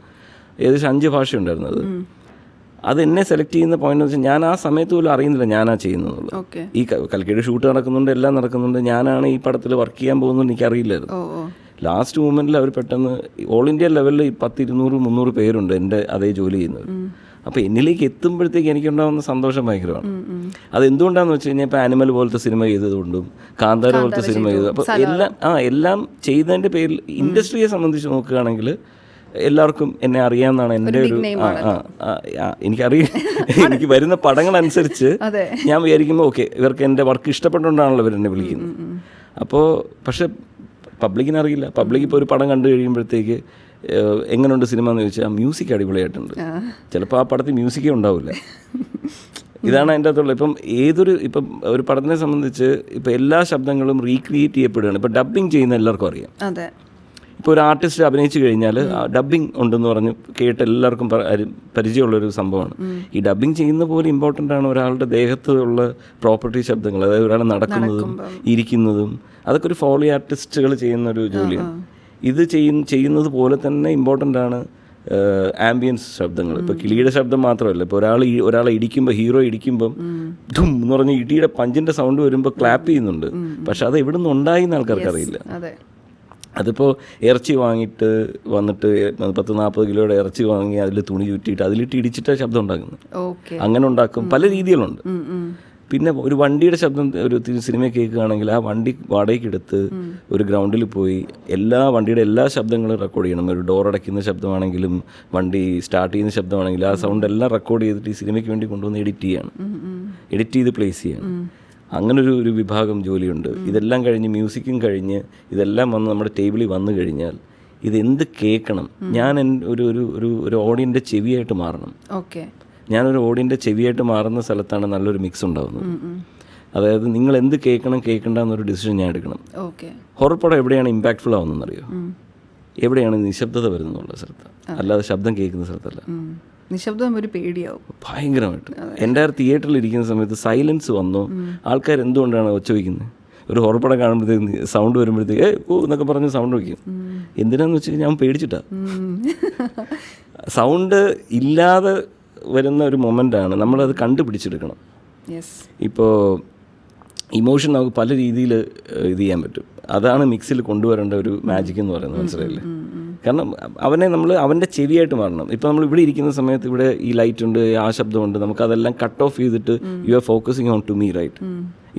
ഏകദേശം 5 ഭാഷയുണ്ടായിരുന്നത്. അത് എന്നെ സെലക്ട് ചെയ്യുന്ന പോയിന്റ് എന്ന് വെച്ചാൽ ഞാൻ ആ സമയത്ത് പോലും അറിയുന്നില്ല ഞാനാ ചെയ്യുന്നതെന്നുള്ളത്. ഈ കൽക്കിയുടെ ഷൂട്ട് നടക്കുന്നുണ്ട്, എല്ലാം നടക്കുന്നുണ്ട്, ഞാനാണ് ഈ പടത്തിൽ വർക്ക് ചെയ്യാൻ പോകുന്നത് എനിക്കറിയില്ലായിരുന്നു. ലാസ്റ്റ് മൂമെൻറ്റിൽ അവർ പെട്ടെന്ന് ഓൾ ഇന്ത്യ ലെവലിൽ 10-200-300 പേരുണ്ട് എൻ്റെ അതേ ജോലി ചെയ്യുന്നവർ. അപ്പോൾ എന്നിലേക്ക് എത്തുമ്പോഴത്തേക്ക് എനിക്കുണ്ടാകുന്ന സന്തോഷം ഭയങ്കരമാണ്. അതെന്തുകൊണ്ടാണെന്ന് വെച്ച് കഴിഞ്ഞാൽ ഇപ്പോൾ ആനിമൽ പോലത്തെ സിനിമ ചെയ്തതുകൊണ്ടും കാന്താര പോലത്തെ സിനിമ ചെയ്തത്, അപ്പോൾ എല്ലാം ചെയ്തതിൻ്റെ പേരിൽ ഇൻഡസ്ട്രിയെ സംബന്ധിച്ച് നോക്കുകയാണെങ്കിൽ എല്ലാവർക്കും എന്നെ അറിയാമെന്നാണ് എൻ്റെ ഒരു എനിക്ക് വരുന്ന പടങ്ങളനുസരിച്ച് ഞാൻ വിചാരിക്കുമ്പോൾ ഓക്കെ ഇവർക്ക് എൻ്റെ വർക്ക് ഇഷ്ടപ്പെട്ടുകൊണ്ടാണല്ലോ ഇവരെന്നെ വിളിക്കുന്നത്. അപ്പോൾ പക്ഷേ പബ്ലിക്കിനറിയില്ല. പബ്ലിക് ഇപ്പോൾ ഒരു പടം കണ്ടു കഴിയുമ്പോഴത്തേക്ക് എങ്ങനെയുണ്ട് സിനിമ എന്ന് ചോദിച്ചാൽ മ്യൂസിക് അടിപൊളിയായിട്ടുണ്ട്. ചിലപ്പോൾ ആ പടത്തിൽ മ്യൂസിക്കേ ഉണ്ടാവില്ല. ഇതാണ് അതിൻ്റെ അകത്തുള്ള. ഇപ്പം ഒരു പടത്തിനെ സംബന്ധിച്ച് ഇപ്പം എല്ലാ ശബ്ദങ്ങളും റീക്രിയേറ്റ് ചെയ്യപ്പെടുകയാണ്. ഇപ്പം ഡബ്ബിങ് ചെയ്യുന്ന എല്ലാവർക്കും അറിയാം. അതെ. ഇപ്പോൾ ഒരു ആർട്ടിസ്റ്റ് അഭിനയിച്ചു കഴിഞ്ഞാൽ ഡബ്ബിങ് ഉണ്ടെന്ന് പറഞ്ഞ് കേട്ട് എല്ലാവർക്കും പരിചയമുള്ളൊരു സംഭവമാണ്. ഈ ഡബ്ബിങ് ചെയ്യുന്ന പോലെ ഇമ്പോർട്ടൻ്റ് ആണ് ഒരാളുടെ ദേഹത്തുള്ള പ്രോപ്പർട്ടി ശബ്ദങ്ങൾ. അതായത് ഒരാൾ നടക്കുന്നതും ഇരിക്കുന്നതും അതൊക്കെ ഒരു ഫോളി ആർട്ടിസ്റ്റുകൾ ചെയ്യുന്നൊരു ജോലിയാണ്. ഇത് ചെയ്യുന്നത് പോലെ തന്നെ ഇമ്പോർട്ടൻ്റ് ആണ് ആംബിയൻസ് ശബ്ദങ്ങൾ. ഇപ്പോൾ കിളിയുടെ ശബ്ദം മാത്രമല്ല, ഇപ്പോൾ ഒരാളെ ഇടിക്കുമ്പോൾ, ഹീറോ ഇടിക്കുമ്പം ധും എന്ന് പറഞ്ഞ് ഇടിയുടെ പഞ്ചിൻ്റെ സൗണ്ട് വരുമ്പോൾ ക്ലാപ്പ് ചെയ്യുന്നുണ്ട്. പക്ഷെ അത് എവിടെ നിന്ന് ഉണ്ടായി എന്ന് ആൾക്കാർക്ക് അറിയില്ല. അതിപ്പോൾ ഇറച്ചി വാങ്ങിയിട്ട് വന്നിട്ട് 10-40 കിലോയുടെ ഇറച്ചി വാങ്ങി അതിൽ തുണി ചുറ്റിയിട്ട് അതിലിട്ട് ഇടിച്ചിട്ട് ശബ്ദം ഉണ്ടാക്കുന്നത്. അങ്ങനെ ഉണ്ടാക്കും. പല രീതികളുണ്ട്. പിന്നെ ഒരു വണ്ടിയുടെ ശബ്ദം ഒരു സിനിമ കേൾക്കുകയാണെങ്കിൽ ആ വണ്ടി വാടകയ്ക്ക് എടുത്ത് ഒരു ഗ്രൗണ്ടിൽ പോയി വണ്ടിയുടെ എല്ലാ ശബ്ദങ്ങളും റെക്കോർഡ് ചെയ്യണം. ഒരു ഡോർ അടയ്ക്കുന്ന ശബ്ദമാണെങ്കിലും വണ്ടി സ്റ്റാർട്ട് ചെയ്യുന്ന ശബ്ദമാണെങ്കിലും ആ സൗണ്ട് എല്ലാം റെക്കോർഡ് ചെയ്തിട്ട് ഈ സിനിമയ്ക്ക് വേണ്ടി കൊണ്ടുവന്ന് എഡിറ്റ് ചെയ്ത് പ്ലേസ് ചെയ്യണം. അങ്ങനൊരു വിഭാഗം ജോലിയുണ്ട്. ഇതെല്ലാം കഴിഞ്ഞ് മ്യൂസിക്കും കഴിഞ്ഞ് ഇതെല്ലാം വന്ന് നമ്മുടെ ടേബിളിൽ വന്നു കഴിഞ്ഞാൽ ഇതെന്ത് കേൾക്കണം. ഞാൻ ഒരു ഓഡിയൻ്റെ ചെവിയായിട്ട് മാറണം. ഞാനൊരു ഓഡിയൻ്റെ ചെവിയായിട്ട് മാറുന്ന സ്ഥലത്താണ് നല്ലൊരു മിക്സ് ഉണ്ടാകുന്നത്. അതായത് നിങ്ങൾ എന്ത് കേൾക്കണ്ട എന്നൊരു ഡിസിഷൻ ഞാൻ എടുക്കണം. ഹൊറർ പടം എവിടെയാണ് ഇമ്പാക്റ്റ്ഫുൾ ആവുന്നതെന്നറിയോ? എവിടെയാണ് നിശബ്ദത വരുന്നുള്ള സ്ഥലത്ത്, അല്ലാതെ ശബ്ദം കേൾക്കുന്ന സ്ഥലത്തല്ല. നിശബ്ദം ഒരു പേടിയാവും ഭയങ്കരമായിട്ട്. എൻ്റെ തിയേറ്ററിൽ ഇരിക്കുന്ന സമയത്ത് സൈലൻസ് വന്നോ, ആൾക്കാർ എന്തുകൊണ്ടാണ് ഒച്ച വയ്ക്കുന്നത്? ഒരു ഹൊറർ പടം കാണുമ്പോഴത്തേക്ക് സൗണ്ട് വരുമ്പോഴത്തേക്ക് എന്നൊക്കെ പറഞ്ഞ് സൗണ്ട് വയ്ക്കും. എന്തിനാന്ന് വെച്ച് കഴിഞ്ഞാൽ ഞാൻ പേടിച്ചിട്ടാ. സൗണ്ട് ഇല്ലാതെ വരുന്ന ഒരു മൊമെൻ്റാണ്, നമ്മളത് കണ്ടുപിടിച്ചെടുക്കണം. ഇപ്പോൾ ഇമോഷൻ നമുക്ക് പല രീതിയിൽ ഇത് ചെയ്യാൻ പറ്റും. അതാണ് മിക്സിൽ കൊണ്ടുവരേണ്ട ഒരു മാജിക് എന്ന് പറയുന്നത്, മനസ്സിലായില്ലേ? കാരണം അവൻ്റെ ചെവിയായിട്ട് മാറണം. ഇപ്പോൾ നമ്മൾ ഇവിടെ ഇരിക്കുന്ന സമയത്ത് ഇവിടെ ഈ ലൈറ്റ് ഉണ്ട്, ആ ശബ്ദമുണ്ട്, നമുക്കതെല്ലാം കട്ട് ഓഫ് ചെയ്തിട്ട് you are focusing on to me, right?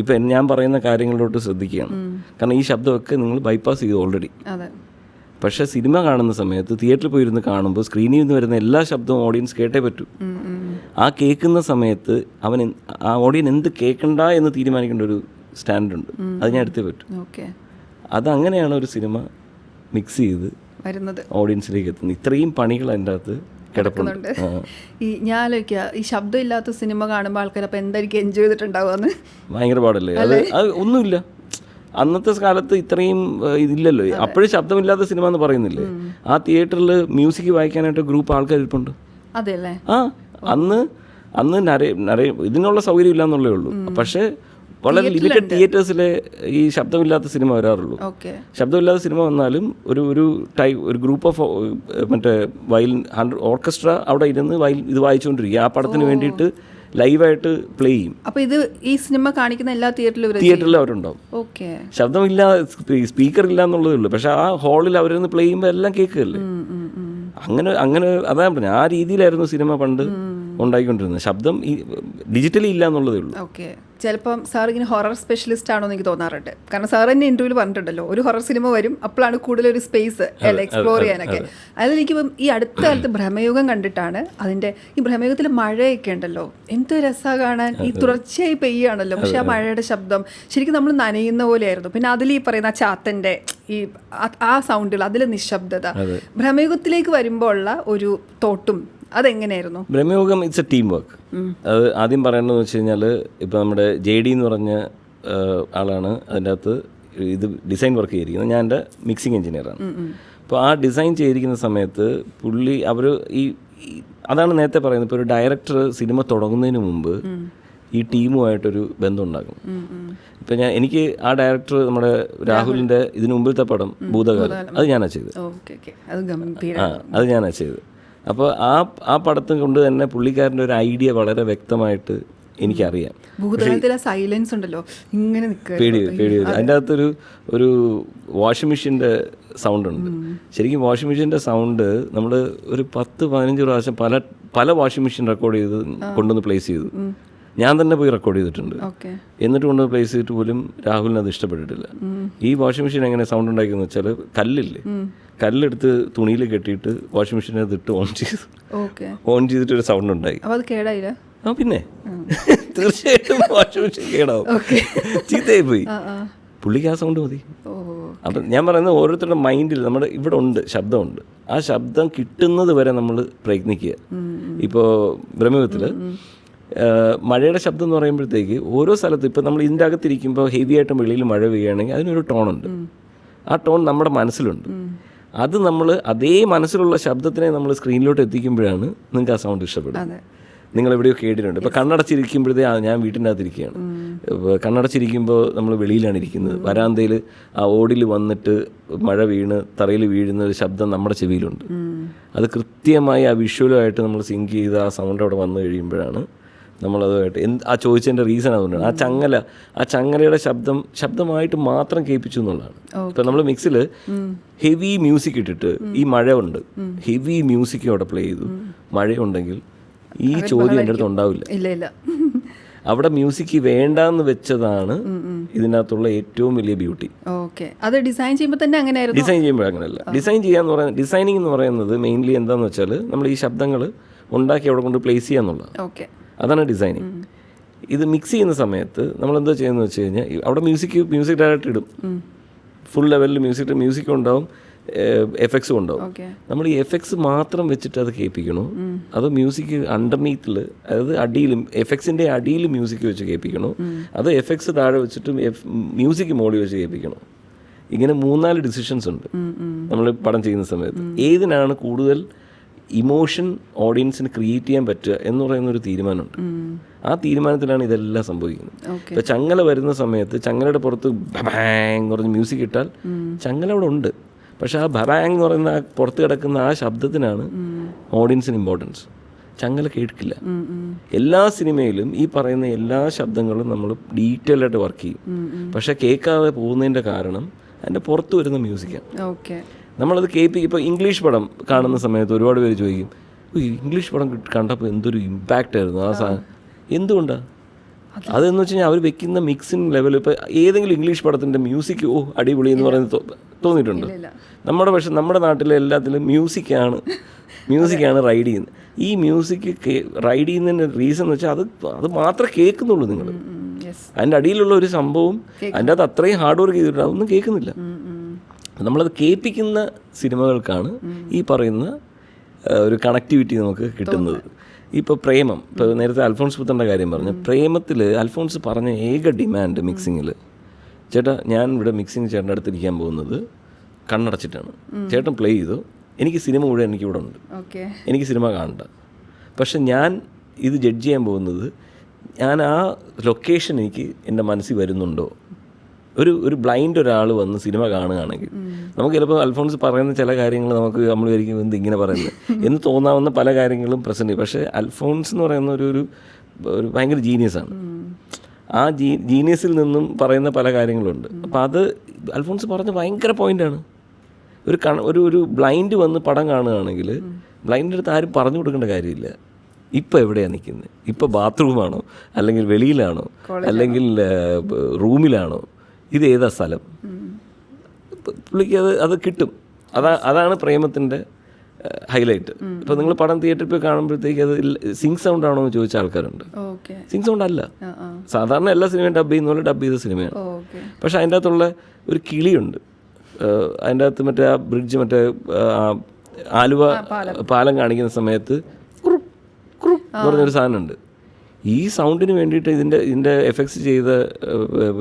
ഇപ്പം ഞാൻ പറയുന്ന കാര്യങ്ങളിലോട്ട് ശ്രദ്ധിക്കുകയാണ്. കാരണം ഈ ശബ്ദമൊക്കെ നിങ്ങൾ ബൈപ്പാസ് ചെയ്തു ഓൾറെഡി. പക്ഷേ സിനിമ കാണുന്ന സമയത്ത് തിയേറ്ററിൽ പോയിരുന്ന് കാണുമ്പോൾ സ്ക്രീനിൽ നിന്ന് വരുന്ന എല്ലാ ശബ്ദവും ഓഡിയൻസ് കേട്ടേ പറ്റൂ. ആ കേൾക്കുന്ന സമയത്ത് ആ ഓഡിയൻ എന്ത് കേൾക്കണ്ട എന്ന് തീരുമാനിക്കേണ്ട ഒരു സ്റ്റാൻഡുണ്ട്. അത് ഞാൻ എടുത്തേ പറ്റൂ. അതങ്ങനെയാണ് ഒരു സിനിമ മിക്സ് ചെയ്ത് വരുന്നത്, ഓഡിയൻസിലേക്ക് എത്തുന്നത്. ഇത്രയും പണികൾ അതിൻ്റെ അകത്ത് കിടപ്പുണ്ട്. ഞാൻ ആലോചിക്കുക, ഈ ശബ്ദമില്ലാത്ത സിനിമ കാണുമ്പോൾ ആൾക്കാർ അപ്പോൾ എന്തായിരിക്കും എൻജോയ് ചെയ്തിട്ടുണ്ടാവുക? ഭയങ്കര പാടല്ലേ? അത് ഒന്നുമില്ല. അന്നത്തെ കാലത്ത് ഇത്രയും ഇതില്ലല്ലോ. അപ്പോഴും ശബ്ദമില്ലാത്ത സിനിമ എന്ന് പറയുന്നില്ലേ? ആ തിയേറ്ററിൽ മ്യൂസിക് വായിക്കാനായിട്ട് ഗ്രൂപ്പ് ആൾക്കാർ ഇരിപ്പുണ്ട്. അതെല്ലേ? അന്ന് ഇതിനുള്ള സൗകര്യം ഇല്ല എന്നുള്ളേ ഉള്ളൂ. പക്ഷേ വളരെ ലിമിറ്റഡ് തിയേറ്റേഴ്സിലെ ഈ ശബ്ദമില്ലാത്ത സിനിമ വരാറുള്ളൂ. ശബ്ദമില്ലാത്ത സിനിമ വന്നാലും ഒരു ഗ്രൂപ്പ് ഓഫ് മറ്റേ ഓർക്കസ്ട്ര അവിടെ ഇരുന്ന് ഇത് വായിച്ചുകൊണ്ടിരിക്കുക. ആ പടത്തിന് വേണ്ടിയിട്ട് ലൈവായിട്ട് പ്ലേ ചെയ്യും. അപ്പോൾ ഇത് ഈ സിനിമ കാണിക്കുന്ന എല്ലാ തിയേറ്ററിലും അവരുണ്ടാവും. ശബ്ദമില്ല, സ്പീക്കർ ഇല്ല എന്നുള്ളതേ ഉള്ളൂ. പക്ഷെ ആ ഹാളിൽ അവരൊന്ന് പ്ലേ ചെയ്യുമ്പോൾ എല്ലാം കേൾക്കുകയല്ലേ. അങ്ങനെ അതാ പറഞ്ഞത്, ആ രീതിയിലായിരുന്നു സിനിമ പണ്ട് ഉണ്ടായിക്കൊണ്ടിരുന്നത്. ശബ്ദം ഡിജിറ്റലി ഇല്ല എന്നുള്ളതേ ഉള്ളൂ. ചിലപ്പം സാർ ഇങ്ങനെ ഹൊറർ സ്പെഷ്യലിസ്റ്റ് ആണോ എന്ന് എനിക്ക് തോന്നാറുണ്ട്. കാരണം സാർ തന്നെ ഇൻ്റർവ്യൂവിൽ പറഞ്ഞിട്ടുണ്ടല്ലോ, ഒരു ഹൊറർ സിനിമ വരും, അപ്പോഴാണ് കൂടുതലൊരു സ്പേസ് എക്സ്പ്ലോർ ചെയ്യാനൊക്കെ. അതിലെനിക്കിപ്പം ഈ അടുത്ത കാലത്ത് ഭ്രമയുഗം കണ്ടിട്ടാണ്. ഈ ഭ്രമയുഗത്തിൽ മഴയൊക്കെ ഉണ്ടല്ലോ, എന്ത് രസമാണ് കാണാൻ. ഈ തുടർച്ചയായി പെയ്യാണല്ലോ, പക്ഷെ ആ മഴയുടെ ശബ്ദം ശരിക്കും നമ്മൾ നനയുന്ന പോലെയായിരുന്നു. പിന്നെ അതിൽ ഈ പറയുന്ന ചാത്തൻ്റെ ആ സൗണ്ടുകൾ, അതിൽ നിശബ്ദത. ഭ്രമയുഗത്തിലേക്ക് വരുമ്പോൾ ഉള്ള ഒരു തോട്ടും അതെങ്ങനെയായിരുന്നു? Bramayugam it's a team work. അത് ആദ്യം പറയേണ്ടതെന്ന് വെച്ച് കഴിഞ്ഞാൽ, ഇപ്പോൾ നമ്മുടെ JD എന്ന് പറഞ്ഞ ആളാണ് അതിൻ്റെ അകത്ത് ഇത് ഡിസൈൻ വർക്ക് ചെയ്തിരിക്കുന്നത്. ഞാൻ എൻ്റെ മിക്സിംഗ് എഞ്ചിനീയറാണ്. അപ്പോൾ ആ ഡിസൈൻ ചെയ്തിരിക്കുന്ന സമയത്ത് അതാണ് നേരത്തെ പറയുന്നത്, ഇപ്പോൾ ഒരു ഡയറക്ടർ സിനിമ തുടങ്ങുന്നതിന് മുമ്പ് ഈ ടീമുമായിട്ടൊരു ബന്ധം ഉണ്ടാക്കും. ഇപ്പം എനിക്ക് ആ ഡയറക്ടർ നമ്മുടെ രാഹുലിൻ്റെ ഇതിനു മുമ്പിലത്തെ പടം ഭൂതകാലം, അത് ഞാനാ ചെയ്തത്. അത് ഞാനാ ചെയ്തത്. അപ്പോൾ ആ പടത്തും കൊണ്ട് തന്നെ പുള്ളിക്കാരൻ്റെ ഒരു ഐഡിയ വളരെ വ്യക്തമായിട്ട് എനിക്കറിയാം. സൈലൻസ് ഉണ്ടല്ലോ, ഇങ്ങനെ പേടി അതിൻ്റെ അകത്തൊരു വാഷിംഗ് മെഷീൻ്റെ സൗണ്ട് ഉണ്ട്. ശരിക്കും വാഷിംഗ് മെഷീൻ്റെ സൗണ്ട് നമ്മൾ ഒരു 10-15 പ്രാവശ്യം പല വാഷിംഗ് മെഷീൻ റെക്കോർഡ് ചെയ്ത് കൊണ്ടുവന്ന് പ്ലേസ് ചെയ്തു. ഞാൻ തന്നെ പോയി റെക്കോർഡ് ചെയ്തിട്ടുണ്ട്. എന്നിട്ട് കൊണ്ട് പ്ലേസ് ചെയ്തിട്ട് പോലും രാഹുലിന് അത് ഇഷ്ടപ്പെട്ടിട്ടില്ല. ഈ വാഷിംഗ് മെഷീൻ എങ്ങനെ സൗണ്ട് ഉണ്ടാക്കിയെന്ന് വെച്ചാൽ, കല്ലെടുത്ത് തുണിയിൽ കെട്ടിയിട്ട് വാഷിംഗ് മെഷീനകത്ത് ഇട്ട് ഓൺ ചെയ്തിട്ട് ഒരു സൗണ്ട് ഉണ്ടായി. പിന്നെ തീർച്ചയായിട്ടും വാഷിംഗ് മെഷീൻ കേടാവും, ചീത്തയായി പോയി. പുള്ളിക്ക് ആ സൗണ്ട് മതി. അപ്പം ഞാൻ പറയുന്നത് ഓരോരുത്തരുടെ മൈൻഡിൽ നമ്മുടെ ഇവിടെ ഉണ്ട്, ശബ്ദമുണ്ട്. ആ ശബ്ദം കിട്ടുന്നത് വരെ നമ്മൾ പ്രയത്നിക്കുക. ഇപ്പോൾ ബ്രഹ്മയുഗത്തിൽ മഴയുടെ ശബ്ദം എന്ന് പറയുമ്പോഴത്തേക്ക് ഓരോ സ്ഥലത്തും ഇപ്പോൾ നമ്മൾ ഇതിൻ്റെ അകത്തിരിക്കുമ്പോൾ ഹെവി ആയിട്ട് വെളിയിൽ മഴ പെയ്യുകയാണെങ്കിൽ അതിനൊരു ടോണുണ്ട്. ആ ടോൺ നമ്മുടെ മനസ്സിലുണ്ട്. അത് നമ്മൾ അതേ മനസ്സിലുള്ള ശബ്ദത്തിനെ നമ്മൾ സ്ക്രീനിലോട്ട് എത്തിക്കുമ്പോഴാണ് നിങ്ങൾക്ക് ആ സൗണ്ട് ഇഷ്ടപ്പെടുന്നത്. നിങ്ങൾ എവിടെയോ കേട്ടിട്ടുണ്ട്. ഇപ്പോൾ കണ്ണടച്ചിരിക്കുമ്പോഴത്തേ ഞാൻ വീട്ടിൻ്റെ അകത്തിരിക്കുകയാണ്, കണ്ണടച്ചിരിക്കുമ്പോൾ നമ്മൾ വെളിയിലാണ് ഇരിക്കുന്നത്, വരാന്തയിൽ ആ ഓടിൽ വന്നിട്ട് മഴ വീണ് തറയിൽ വീഴുന്ന ഒരു ശബ്ദം നമ്മുടെ ചെവിയിലുണ്ട്. അത് കൃത്യമായി ആ വിഷ്വലുമായിട്ട് നമ്മൾ സിങ്ക് ചെയ്ത് ആ സൗണ്ട് അവിടെ വന്നു കഴിയുമ്പോഴാണ് നമ്മളതുമായിട്ട് ആ ചോദിച്ചതിൻ്റെ റീസൺ അതുകൊണ്ടാണ്. ആ ചങ്ങലയുടെ ശബ്ദമായിട്ട് മാത്രം കേൾപ്പിച്ചു എന്നുള്ളതാണ്. ഇപ്പം നമ്മൾ മിക്സിൽ ഹെവി മ്യൂസിക് ഇട്ടിട്ട് ഈ മഴ ഉണ്ട്, ഹെവി മ്യൂസിക് അവിടെ പ്ലേ ചെയ്തു, മഴയുണ്ടെങ്കിൽ ഈ ചോദ്യം എൻ്റെ അടുത്ത് ഉണ്ടാവില്ല. ഇല്ല, അവിടെ മ്യൂസിക് വേണ്ടാന്ന് വെച്ചതാണ് ഇതിനകത്തുള്ള ഏറ്റവും വലിയ ബ്യൂട്ടി. അത് ഡിസൈൻ ചെയ്യുമ്പോൾ തന്നെ അങ്ങനെയായിരുന്നു. ഡിസൈൻ ചെയ്യുമ്പോൾ അങ്ങനെയല്ല. ഡിസൈനിങ് എന്ന് പറയുന്നത് മെയിൻലി എന്താണെന്ന് വെച്ചാൽ നമ്മൾ ഈ ശബ്ദങ്ങൾ ഉണ്ടാക്കി അവിടെ കൊണ്ട് പ്ലേസ് ചെയ്യാന്നുള്ള, അതാണ് ഡിസൈനിങ്. ഇത് മിക്സ് ചെയ്യുന്ന സമയത്ത് നമ്മൾ എന്താ ചെയ്യുന്നത് വെച്ച് കഴിഞ്ഞാൽ അവിടെ മ്യൂസിക് ഡയറക്റ്റ് ഇടും, ഫുൾ ലെവലിൽ മ്യൂസിക് ഉണ്ടാവും, എഫക്ട്സും ഉണ്ടാവും. നമ്മൾ ഈ എഫക്ട്സ് മാത്രം വെച്ചിട്ട് അത് കേൾപ്പിക്കണോ, അത് മ്യൂസിക് അണ്ടർനീത്തിൽ, അതായത് അടിയിലും എഫക്ട്സിൻ്റെ അടിയിൽ മ്യൂസിക് വെച്ച് കേൾപ്പിക്കണോ, അത് എഫക്ട്സ് താഴെ വെച്ചിട്ട് മ്യൂസിക് മോഡി വെച്ച് കേൾപ്പിക്കണോ? ഇങ്ങനെ 3-4 ഡിസിഷൻസ് ഉണ്ട് നമ്മൾ പടം ചെയ്യുന്ന സമയത്ത്. ഏതിനാണ് കൂടുതൽ ഇമോഷൻ ഓഡിയൻസിന് ക്രിയേറ്റ് ചെയ്യാൻ പറ്റുക എന്ന് പറയുന്നൊരു തീരുമാനമുണ്ട്. ആ തീരുമാനത്തിലാണ് ഇതെല്ലാം സംഭവിക്കുന്നത്. ഇപ്പം ചങ്ങല വരുന്ന സമയത്ത് ചങ്ങലയുടെ പുറത്ത് ബബാങ് എന്ന് പറഞ്ഞ് മ്യൂസിക് ഇട്ടാൽ ചങ്ങല അവിടെ ഉണ്ട്, പക്ഷെ ആ ബബാങ് എന്ന് പറയുന്ന പുറത്ത് കിടക്കുന്ന ആ ശബ്ദത്തിനാണ് ഓഡിയൻസിന് ഇമ്പോർട്ടൻസ്. ചങ്ങല കേൾക്കില്ല. എല്ലാ സിനിമയിലും ഈ പറയുന്ന എല്ലാ ശബ്ദങ്ങളും നമ്മൾ ഡീറ്റെയിൽ ആയിട്ട് വർക്ക് ചെയ്യും, പക്ഷെ കേൾക്കാതെ പോകുന്നതിൻ്റെ കാരണം അതിൻ്റെ പുറത്ത് വരുന്ന മ്യൂസിക്കാണ്. നമ്മളത് ഇപ്പോൾ ഇംഗ്ലീഷ് പടം കാണുന്ന സമയത്ത് ഒരുപാട് പേര് ചോദിക്കും, ഇംഗ്ലീഷ് പടം കണ്ടപ്പോൾ എന്തൊരു ഇമ്പാക്റ്റ് ആയിരുന്നു ആ സാധനം. എന്തുകൊണ്ടാണ് അതെന്ന് വെച്ച് കഴിഞ്ഞാൽ അവർ വെക്കുന്ന മിക്സിങ് ലെവൽ. ഇപ്പോൾ ഏതെങ്കിലും ഇംഗ്ലീഷ് പടത്തിൻ്റെ മ്യൂസിക് അടിപൊളി എന്ന് പറയുന്നത് തോന്നിയിട്ടുണ്ട്? പക്ഷെ നമ്മുടെ നാട്ടിലെ എല്ലാത്തിലും മ്യൂസിക്കാണ് റൈഡ് ചെയ്യുന്നത്. ഈ മ്യൂസിക് റൈഡ് ചെയ്യുന്നതിൻ്റെ റീസൺ എന്ന് വെച്ചാൽ അത് മാത്രമേ കേൾക്കുന്നുള്ളൂ. നിങ്ങൾ അതിൻ്റെ അടിയിലുള്ള ഒരു സംഭവം അതിൻ്റെ അകത്ത് അത്രയും ഹാർഡ് വർക്ക് ചെയ്തിട്ട് അതൊന്നും കേൾക്കുന്നില്ല. നമ്മളത് കേൾപ്പിക്കുന്ന സിനിമകൾക്കാണ് ഈ പറയുന്ന ഒരു കണക്ടിവിറ്റി നമുക്ക് കിട്ടുന്നത്. ഇപ്പോൾ പ്രേമം, ഇപ്പോൾ നേരത്തെ അൽഫോൺസ് പുത്തൻ്റെ കാര്യം പറഞ്ഞു. പ്രേമത്തിൽ അൽഫോൺസ് പറഞ്ഞ ഏക ഡിമാൻഡ് മിക്സിങ്ങിൽ, ചേട്ടാ ഞാൻ ഇവിടെ മിക്സിങ് ചേട്ടൻ്റെ അടുത്ത് ഇരിക്കാൻ പോകുന്നത് കണ്ണടച്ചിട്ടാണ്, ചേട്ടൻ പ്ലേ ചെയ്തു, എനിക്ക് സിനിമ മുഴുവൻ എനിക്കിവിടെ ഉണ്ട്, എനിക്ക് സിനിമ കാണണ്ട, പക്ഷെ ഞാൻ ഇത് ജഡ്ജ് ചെയ്യാൻ പോകുന്നത് ഞാൻ ആ ലൊക്കേഷൻ എനിക്ക് എൻ്റെ മനസ്സിൽ വരുന്നുണ്ടോ. ഒരു ബ്ലൈൻഡ് ഒരാൾ വന്ന് സിനിമ കാണുകയാണെങ്കിൽ നമുക്ക് ചിലപ്പോൾ അൽഫോൺസ് പറയുന്ന ചില കാര്യങ്ങൾ നമ്മൾ വിചാരിക്കും എന്ത് ഇങ്ങനെ പറയുന്നത് എന്ന് തോന്നാവുന്ന പല കാര്യങ്ങളും പ്രസൻറ്റ് ചെയ്യും. പക്ഷേ അൽഫോൺസ് എന്ന് പറയുന്ന ഒരു ഭയങ്കര ജീനിയസാണ്. ആ ജീനിയസിൽ നിന്നും പറയുന്ന പല കാര്യങ്ങളുണ്ട്. അപ്പോൾ അത് അൽഫോൺസ് പറഞ്ഞ ഭയങ്കര പോയിൻ്റാണ്. ഒരു ബ്ലൈൻഡ് വന്ന് പടം കാണുകയാണെങ്കിൽ ബ്ലൈൻഡിൻ്റെ അടുത്ത് ആരും പറഞ്ഞു കൊടുക്കേണ്ട കാര്യമില്ല. ഇപ്പോൾ എവിടെയാണ് നിൽക്കുന്നത്, ഇപ്പോൾ ബാത്റൂമാണോ അല്ലെങ്കിൽ വെളിയിലാണോ അല്ലെങ്കിൽ റൂമിലാണോ, ഇത് ഏതാ സ്ഥലം, പുള്ളിക്ക് അത് കിട്ടും. അതാണ് പ്രേമത്തിൻ്റെ ഹൈലൈറ്റ്. ഇപ്പോൾ നിങ്ങൾ പടം തിയേറ്ററിൽ പോയി കാണുമ്പോഴത്തേക്ക് അത് സിങ്ക് സൗണ്ട് ആണോ എന്ന് ചോദിച്ച ആൾക്കാരുണ്ട്. സിങ്ക് സൗണ്ട് അല്ല, സാധാരണ എല്ലാ സിനിമയും ഡബ് ചെയ്യുന്ന പോലെ ഡബ് ചെയ്ത സിനിമയാണ്. പക്ഷെ അതിൻ്റെ അകത്തുള്ള ഒരു കിളിയുണ്ട്. അതിൻ്റെ അകത്ത് മറ്റേ ആ ബ്രിഡ്ജ്, മറ്റേ ആലുവ പാലം കാണിക്കുന്ന സമയത്ത് എന്ന് പറഞ്ഞൊരു സാധനമുണ്ട്. ഈ സൗണ്ടിന് വേണ്ടിയിട്ട് ഇതിൻ്റെ എഫക്ട്സ് ചെയ്ത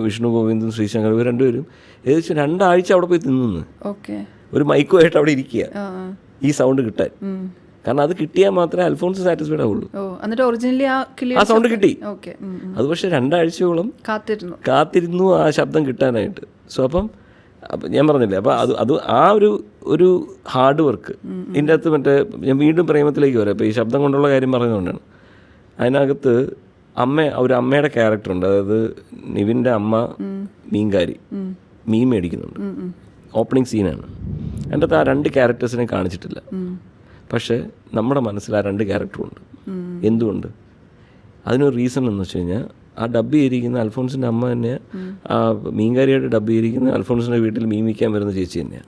വിഷ്ണു ഗോവിന്ദും ശ്രീശങ്കർ ഇവർ രണ്ടുപേരും ഏകദേശം 2 ആഴ്ച അവിടെ പോയി തിന്നുന്നു. ഒരു മൈക്കുമായിട്ട് അവിടെ ഇരിക്കുക ഈ സൗണ്ട് കിട്ടാൻ. കാരണം അത് കിട്ടിയാൽ മാത്രമേ അൽഫോൺസ് സാറ്റിസ്ഫൈഡ് ആവുള്ളൂ. ആ സൗണ്ട് കിട്ടി. അത് പക്ഷെ 2 ആഴ്ചയോളം കാത്തിരുന്നു ആ ശബ്ദം കിട്ടാനായിട്ട്. സോ അപ്പം ഞാൻ പറഞ്ഞില്ലേ, അപ്പോൾ അത് ആ ഒരു ഹാർഡ് വർക്ക് ഇതിൻ്റെ അകത്ത്. മറ്റേ ഞാൻ വീണ്ടും പ്രേമത്തിലേക്ക് വരാം. ഇപ്പോൾ ഈ ശബ്ദം കൊണ്ടുള്ള കാര്യം പറഞ്ഞതുകൊണ്ടാണ്. അതിനകത്ത് ഒരു അമ്മയുടെ ക്യാരക്ടറുണ്ട്. അതായത് നിവിൻ്റെ അമ്മ മീൻകാരി മീൻ മേടിക്കുന്നുണ്ട്. ഓപ്പണിംഗ് സീനാണ്. അതിൻ്റെ അകത്ത് ആ 2 ക്യാരക്ടേഴ്സിനെ കാണിച്ചിട്ടില്ല. പക്ഷേ നമ്മുടെ മനസ്സിൽ ആ 2 ക്യാരക്ടറും ഉണ്ട്. എന്തുകൊണ്ട്? അതിനൊരു റീസൺ എന്ന് വെച്ച് കഴിഞ്ഞാൽ ആ ഡബ് ചെയ്തിരിക്കുന്ന അൽഫോൺസിൻ്റെ അമ്മ തന്നെ ആ മീൻകാരിയായിട്ട് ഡബ് ചെയ്തിരിക്കുന്ന അൽഫോൺസിൻ്റെ വീട്ടിൽ മീൻ വിൽക്കാൻ വരുന്ന ചേച്ചി തന്നെയാണ്.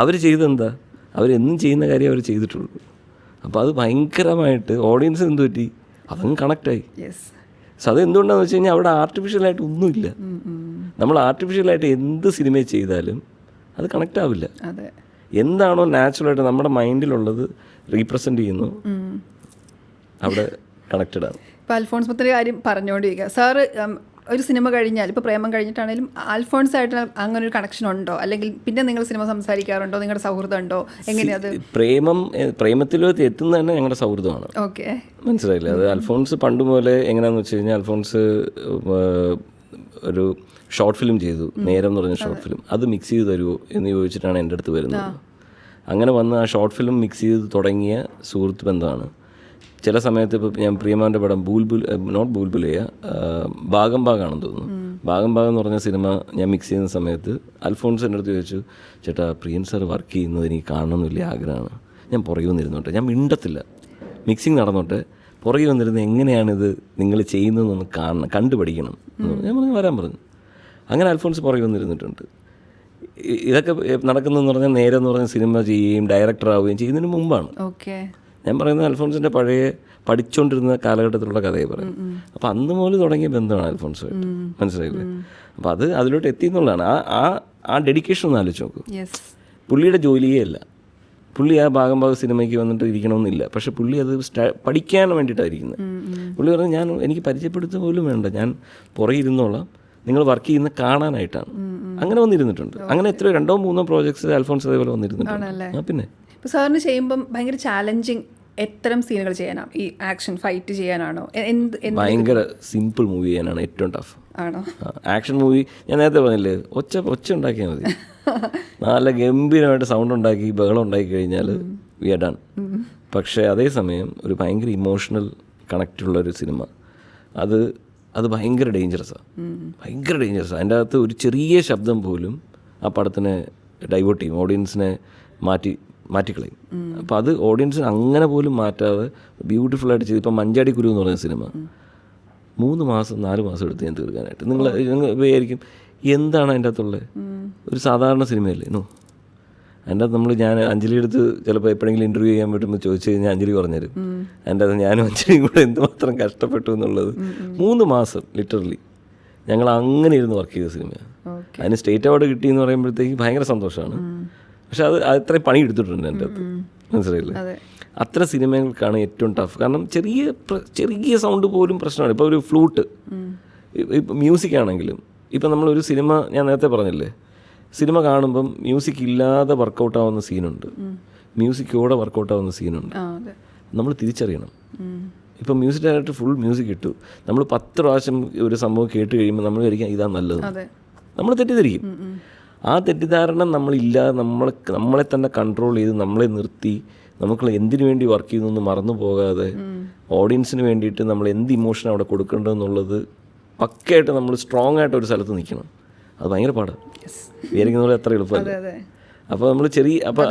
അവർ ചെയ്തെന്താ? അവരെന്നും ചെയ്യുന്ന കാര്യം അവർ ചെയ്തിട്ടുള്ളൂ. അപ്പോൾ അത് ഭയങ്കരമായിട്ട് ഓഡിയൻസ് എന്ത് പറ്റി, അതങ്ങ് കണക്റ്റായി. സോ അത് എന്തുകൊണ്ടാണെന്ന് വെച്ച് കഴിഞ്ഞാൽ അവിടെ ആർട്ടിഫിഷ്യലായിട്ട് ഒന്നുമില്ല. നമ്മൾ ആർട്ടിഫിഷ്യലായിട്ട് എന്ത് സിനിമ ചെയ്താലും അത് കണക്റ്റ് ആവില്ല. എന്താണോ നാച്ചുറലായിട്ട് നമ്മുടെ മൈൻഡിലുള്ളത് റീപ്രസെൻ്റ് ചെയ്യുന്നു, അവിടെ കണക്റ്റഡ് ആണ്. ഇപ്പോൾ അൽഫോൺസ് പുത്തൻ്റെ കാര്യം പറഞ്ഞുകൊണ്ടിരിക്കുക. സാറ് ഒരു സിനിമ കഴിഞ്ഞാൽ ഇപ്പോൾ പ്രേമം കഴിഞ്ഞിട്ടാണെങ്കിലും അൽഫോൺസ് ആയിട്ട് അങ്ങനെ ഒരു കണക്ഷൻ ഉണ്ടോ, അല്ലെങ്കിൽ പിന്നെ നിങ്ങൾ സിനിമ സംസാരിക്കാറുണ്ടോ, നിങ്ങളുടെ സൗഹൃദം ഉണ്ടോ, എങ്ങനെയത്? പ്രേമത്തിലോട്ട് എത്തുന്നത് തന്നെ ഞങ്ങളുടെ സൗഹൃദമാണ്. ഓക്കെ, മനസ്സിലായില്ലേ? അത് അൽഫോൺസ് പണ്ട് പോലെ എങ്ങനെയാണെന്ന് വെച്ച് കഴിഞ്ഞാൽ അൽഫോൺസ് ഒരു ഷോർട്ട് ഫിലിം ചെയ്തു, നേരം എന്ന് പറഞ്ഞ ഷോർട്ട് ഫിലിം. അത് മിക്സ് ചെയ്ത് തരുമോ എന്ന് ചോദിച്ചിട്ടാണ് എൻ്റെ അടുത്ത് വരുന്നത്. അങ്ങനെ വന്ന് ആ ഷോർട്ട് ഫിലിം മിക്സ് ചെയ്ത് തുടങ്ങിയ സുഹൃത്ത് ബന്ധമാണ്. ചില സമയത്ത് ഇപ്പോൾ ഞാൻ പ്രിയമാൻ്റെ പടം നോട്ട് ബൂൽബുലയ്യ, ഭാഗം ഭാഗമാണെന്ന് തോന്നുന്നു, ഭാഗം ഭാഗം എന്ന് പറഞ്ഞ സിനിമ ഞാൻ മിക്സ് ചെയ്യുന്ന സമയത്ത് അൽഫോൺസ് എൻ്റെ അടുത്ത് ചോദിച്ചു, ചേട്ടാ പ്രിയൻ സാർ വർക്ക് ചെയ്യുന്നത് എനിക്ക് കാണണമെന്ന് വലിയ ആഗ്രഹമാണ്, ഞാൻ പുറകെ വന്നിരുന്നോട്ടെ, ഞാൻ മിണ്ടത്തില്ല, മിക്സിങ് നടന്നോട്ടെ, പുറകെ വന്നിരുന്ന് എങ്ങനെയാണിത് നിങ്ങൾ ചെയ്യുന്നതെന്ന് കണ്ടുപഠിക്കണം. ഞാൻ വരാൻ പറഞ്ഞു. അങ്ങനെ അൽഫോൺസ് പുറകെ വന്നിരുന്നിട്ടുണ്ട്. ഇതൊക്കെ നടക്കുന്നതെന്ന് പറഞ്ഞാൽ നേരെ എന്ന് പറഞ്ഞ സിനിമ ചെയ്യുകയും ഡയറക്ടർ ആവുകയും ചെയ്യുന്നതിന് മുമ്പാണ്. ഞാൻ പറയുന്നത് അൽഫോൺസിൻ്റെ പഴയ പഠിച്ചുകൊണ്ടിരുന്ന കാലഘട്ടത്തിലുള്ള കഥയെ പറയും. അപ്പോൾ അന്ന് മുതൽ തുടങ്ങിയ ബന്ധമാണ് അൽഫോൺസുമായിട്ട്, മനസ്സിലായില്ലേ? അപ്പോൾ അത് അതിലോട്ട് എത്തി എന്നുള്ളതാണ്. ആ ഡെഡിക്കേഷൻ ഒന്ന് ആലോചിച്ച് നോക്കൂ. പുള്ളിയുടെ ജോലിയേ അല്ല, പുള്ളി ആ ഭാഗം സിനിമയ്ക്ക് വന്നിട്ട് ഇരിക്കണമെന്നില്ല, പക്ഷെ പുള്ളി അത് പഠിക്കാൻ വേണ്ടിയിട്ടാണ് ഇരിക്കുന്നത്. പുള്ളി പറഞ്ഞാൽ എനിക്ക് പരിചയപ്പെടുത്തുക പോലും വേണ്ട, ഞാൻ പുറകെ ഇരുന്നോളാം, നിങ്ങൾ വർക്ക് ചെയ്യുന്ന കാണാനായിട്ടാണ്. അങ്ങനെ വന്നിരുന്നിട്ടുണ്ട്. അങ്ങനെ എത്രയോ 2-3 പ്രോജക്ട്സ് അൽഫോൺസ് അതേപോലെ വന്നിരുന്നുണ്ട്. പിന്നെ ഇപ്പോൾ സാറിന് ചെയ്യുമ്പം ഭയങ്കര ചാലഞ്ചിങ് എത്തരം സീനുകൾ ചെയ്യാനാണ്? ഈ ആക്ഷൻ ഫൈറ്റ് ചെയ്യാനാണോ? ഭയങ്കര സിമ്പിൾ മൂവി ചെയ്യാനാണ് ഏറ്റവും ടഫ്. ആണോ? ആക്ഷൻ മൂവി ഞാൻ നേരത്തെ പറഞ്ഞില്ലേ, ഒച്ച ഉണ്ടാക്കിയാൽ മതി. നല്ല ഗംഭീരമായിട്ട് സൗണ്ട് ഉണ്ടാക്കി ബഹളം ഉണ്ടാക്കി കഴിഞ്ഞാൽ വി ആർ ഡൺ. പക്ഷേ അതേസമയം ഒരു ഭയങ്കര ഇമോഷണൽ കണക്റ്റുള്ളൊരു സിനിമ, അത് ഭയങ്കര ഡേഞ്ചറസാണ്. ഭയങ്കര ഡേഞ്ചറസാണ്. അതിൻ്റെ അകത്ത് ഒരു ചെറിയ ശബ്ദം പോലും ആ പടത്തിനെ ഡൈവേർട്ട് ചെയ്യും, ഓഡിയൻസിനെ മാറ്റിക്കളയും. അപ്പോൾ അത് ഓഡിയൻസിന് അങ്ങനെ പോലും മാറ്റാതെ ബ്യൂട്ടിഫുള്ളായിട്ട് ചെയ്തു. ഇപ്പം മഞ്ചാടി കുരു എന്ന് പറഞ്ഞ സിനിമ 3 മാസം 4 മാസം എടുത്ത് ഞാൻ തീർക്കാനായിട്ട്. നിങ്ങൾ വിചാരിക്കും എന്താണ് അതിൻ്റെ അകത്തുള്ളത്, ഒരു സാധാരണ സിനിമയല്ലേ? നോ, അതിൻ്റെ അകത്ത് ഞാൻ അഞ്ജലി എടുത്ത് ചിലപ്പോൾ എപ്പോഴെങ്കിലും ഇൻ്റർവ്യൂ ചെയ്യാൻ പറ്റുമ്പോൾ ചോദിച്ചു കഴിഞ്ഞാൽ അഞ്ജലി പറഞ്ഞുതരും അതിൻ്റെ അകത്ത് ഞാനും അഞ്ജലിയും കൂടെ എന്തുമാത്രം കഷ്ടപ്പെട്ടു എന്നുള്ളത്. 3 മാസം ലിറ്ററലി ഞങ്ങൾ അങ്ങനെ ഇരുന്ന് വർക്ക് ചെയ്ത സിനിമയാണ്. അതിന് സ്റ്റേറ്റ് അവാർഡ് കിട്ടിയെന്ന് പറയുമ്പോഴത്തേക്ക് ഭയങ്കര സന്തോഷമാണ്. പക്ഷെ അത് അത്രയും പണി എടുത്തിട്ടുണ്ട് എൻ്റെ അകത്ത്, മനസ്സിലായില്ലേ? അത്തരം സിനിമകൾക്കാണ് ഏറ്റവും ടഫ്. കാരണം ചെറിയ സൗണ്ട് പോലും പ്രശ്നമാണ്. ഇപ്പോൾ ഒരു ഫ്ലൂട്ട്, ഇപ്പം മ്യൂസിക് ആണെങ്കിലും, ഇപ്പം നമ്മളൊരു സിനിമ, ഞാൻ നേരത്തെ പറഞ്ഞില്ലേ, സിനിമ കാണുമ്പം മ്യൂസിക് ഇല്ലാതെ വർക്കൗട്ട് ആവുന്ന സീനുണ്ട്, മ്യൂസിക്കോടെ വർക്കൗട്ട് ആവുന്ന സീനുണ്ട്. നമ്മൾ തിരിച്ചറിയണം. ഇപ്പം മ്യൂസിക് ഡയറക്ടർ ഫുൾ മ്യൂസിക് ഇട്ടു, നമ്മൾ 10 പ്രാവശ്യം ഒരു സംഭവം കേട്ട് കഴിയുമ്പോൾ നമ്മൾ വിചാരിക്കാം ഇതാ നല്ലത്, നമ്മൾ തെറ്റിദ്ധരിക്കും. ആ തെറ്റിദ്ധാരണ നമ്മളില്ലാതെ നമ്മളെ തന്നെ കൺട്രോൾ ചെയ്ത് നമ്മളെ നിർത്തി നമുക്ക് എന്തിനു വേണ്ടി വർക്ക് ചെയ്യുന്നു മറന്നു പോകാതെ ഓഡിയൻസിന് വേണ്ടിയിട്ട് നമ്മൾ എന്ത് ഇമോഷൻ അവിടെ കൊടുക്കേണ്ടതെന്നുള്ളത് പക്കയായിട്ട് നമ്മൾ സ്ട്രോങ് ആയിട്ട് ഒരു സ്ഥലത്ത് നിൽക്കണം. അത് ഭയങ്കര പാടാണ്, വിചാരിക്കുന്ന പോലെ അത്ര എളുപ്പമല്ല. അപ്പോൾ നമ്മൾ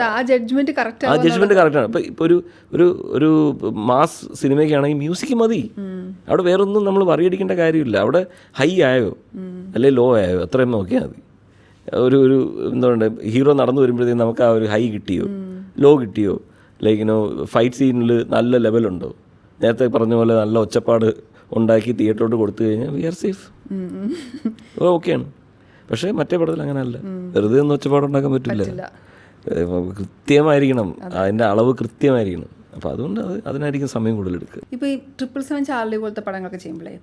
ആ ജഡ്ജ്മെൻറ്റ് കറക്റ്റാണ്. ഇപ്പോൾ ഒരു മാസ് സിനിമയ്ക്കാണെങ്കിൽ മ്യൂസിക് മതി, അവിടെ വേറൊന്നും നമ്മൾ വറിയടിക്കേണ്ട കാര്യമില്ല. അവിടെ ഹൈ ആയോ അല്ലെ ലോ ആയോ അത്രയും നോക്കിയാൽ മതി. ഒരു എന്താ പറയുക, ഹീറോ നടന്നു വരുമ്പോഴത്തേക്കും നമുക്ക് ആ ഒരു ഹൈ കിട്ടിയോ ലോ കിട്ടിയോ, ലൈക്കിനോ ഫൈറ്റ് സീനിൽ നല്ല ലെവലുണ്ടോ, നേരത്തെ പറഞ്ഞ പോലെ നല്ല ഒച്ചപ്പാട് ഉണ്ടാക്കി തിയേറ്ററോട്ട് കൊടുത്തു കഴിഞ്ഞാൽ വി ആർ സേഫ്, ഓക്കെയാണ്. പക്ഷേ മറ്റേ പടത്തിൽ അങ്ങനെയല്ല, വെറുതെ ഒന്നും ഒച്ചപ്പാടുണ്ടാക്കാൻ പറ്റില്ല, കൃത്യമായിരിക്കണം, അതിൻ്റെ അളവ് കൃത്യമായിരിക്കണം. അപ്പോൾ അതുകൊണ്ട് അതിനായിരിക്കും സമയം കൂടുതലെടുക്കുക. ഇപ്പോൾ ഈ 777 ചാർലി പോലത്തെ പടങ്ങളൊക്കെ ചെയ്യുമ്പോഴേ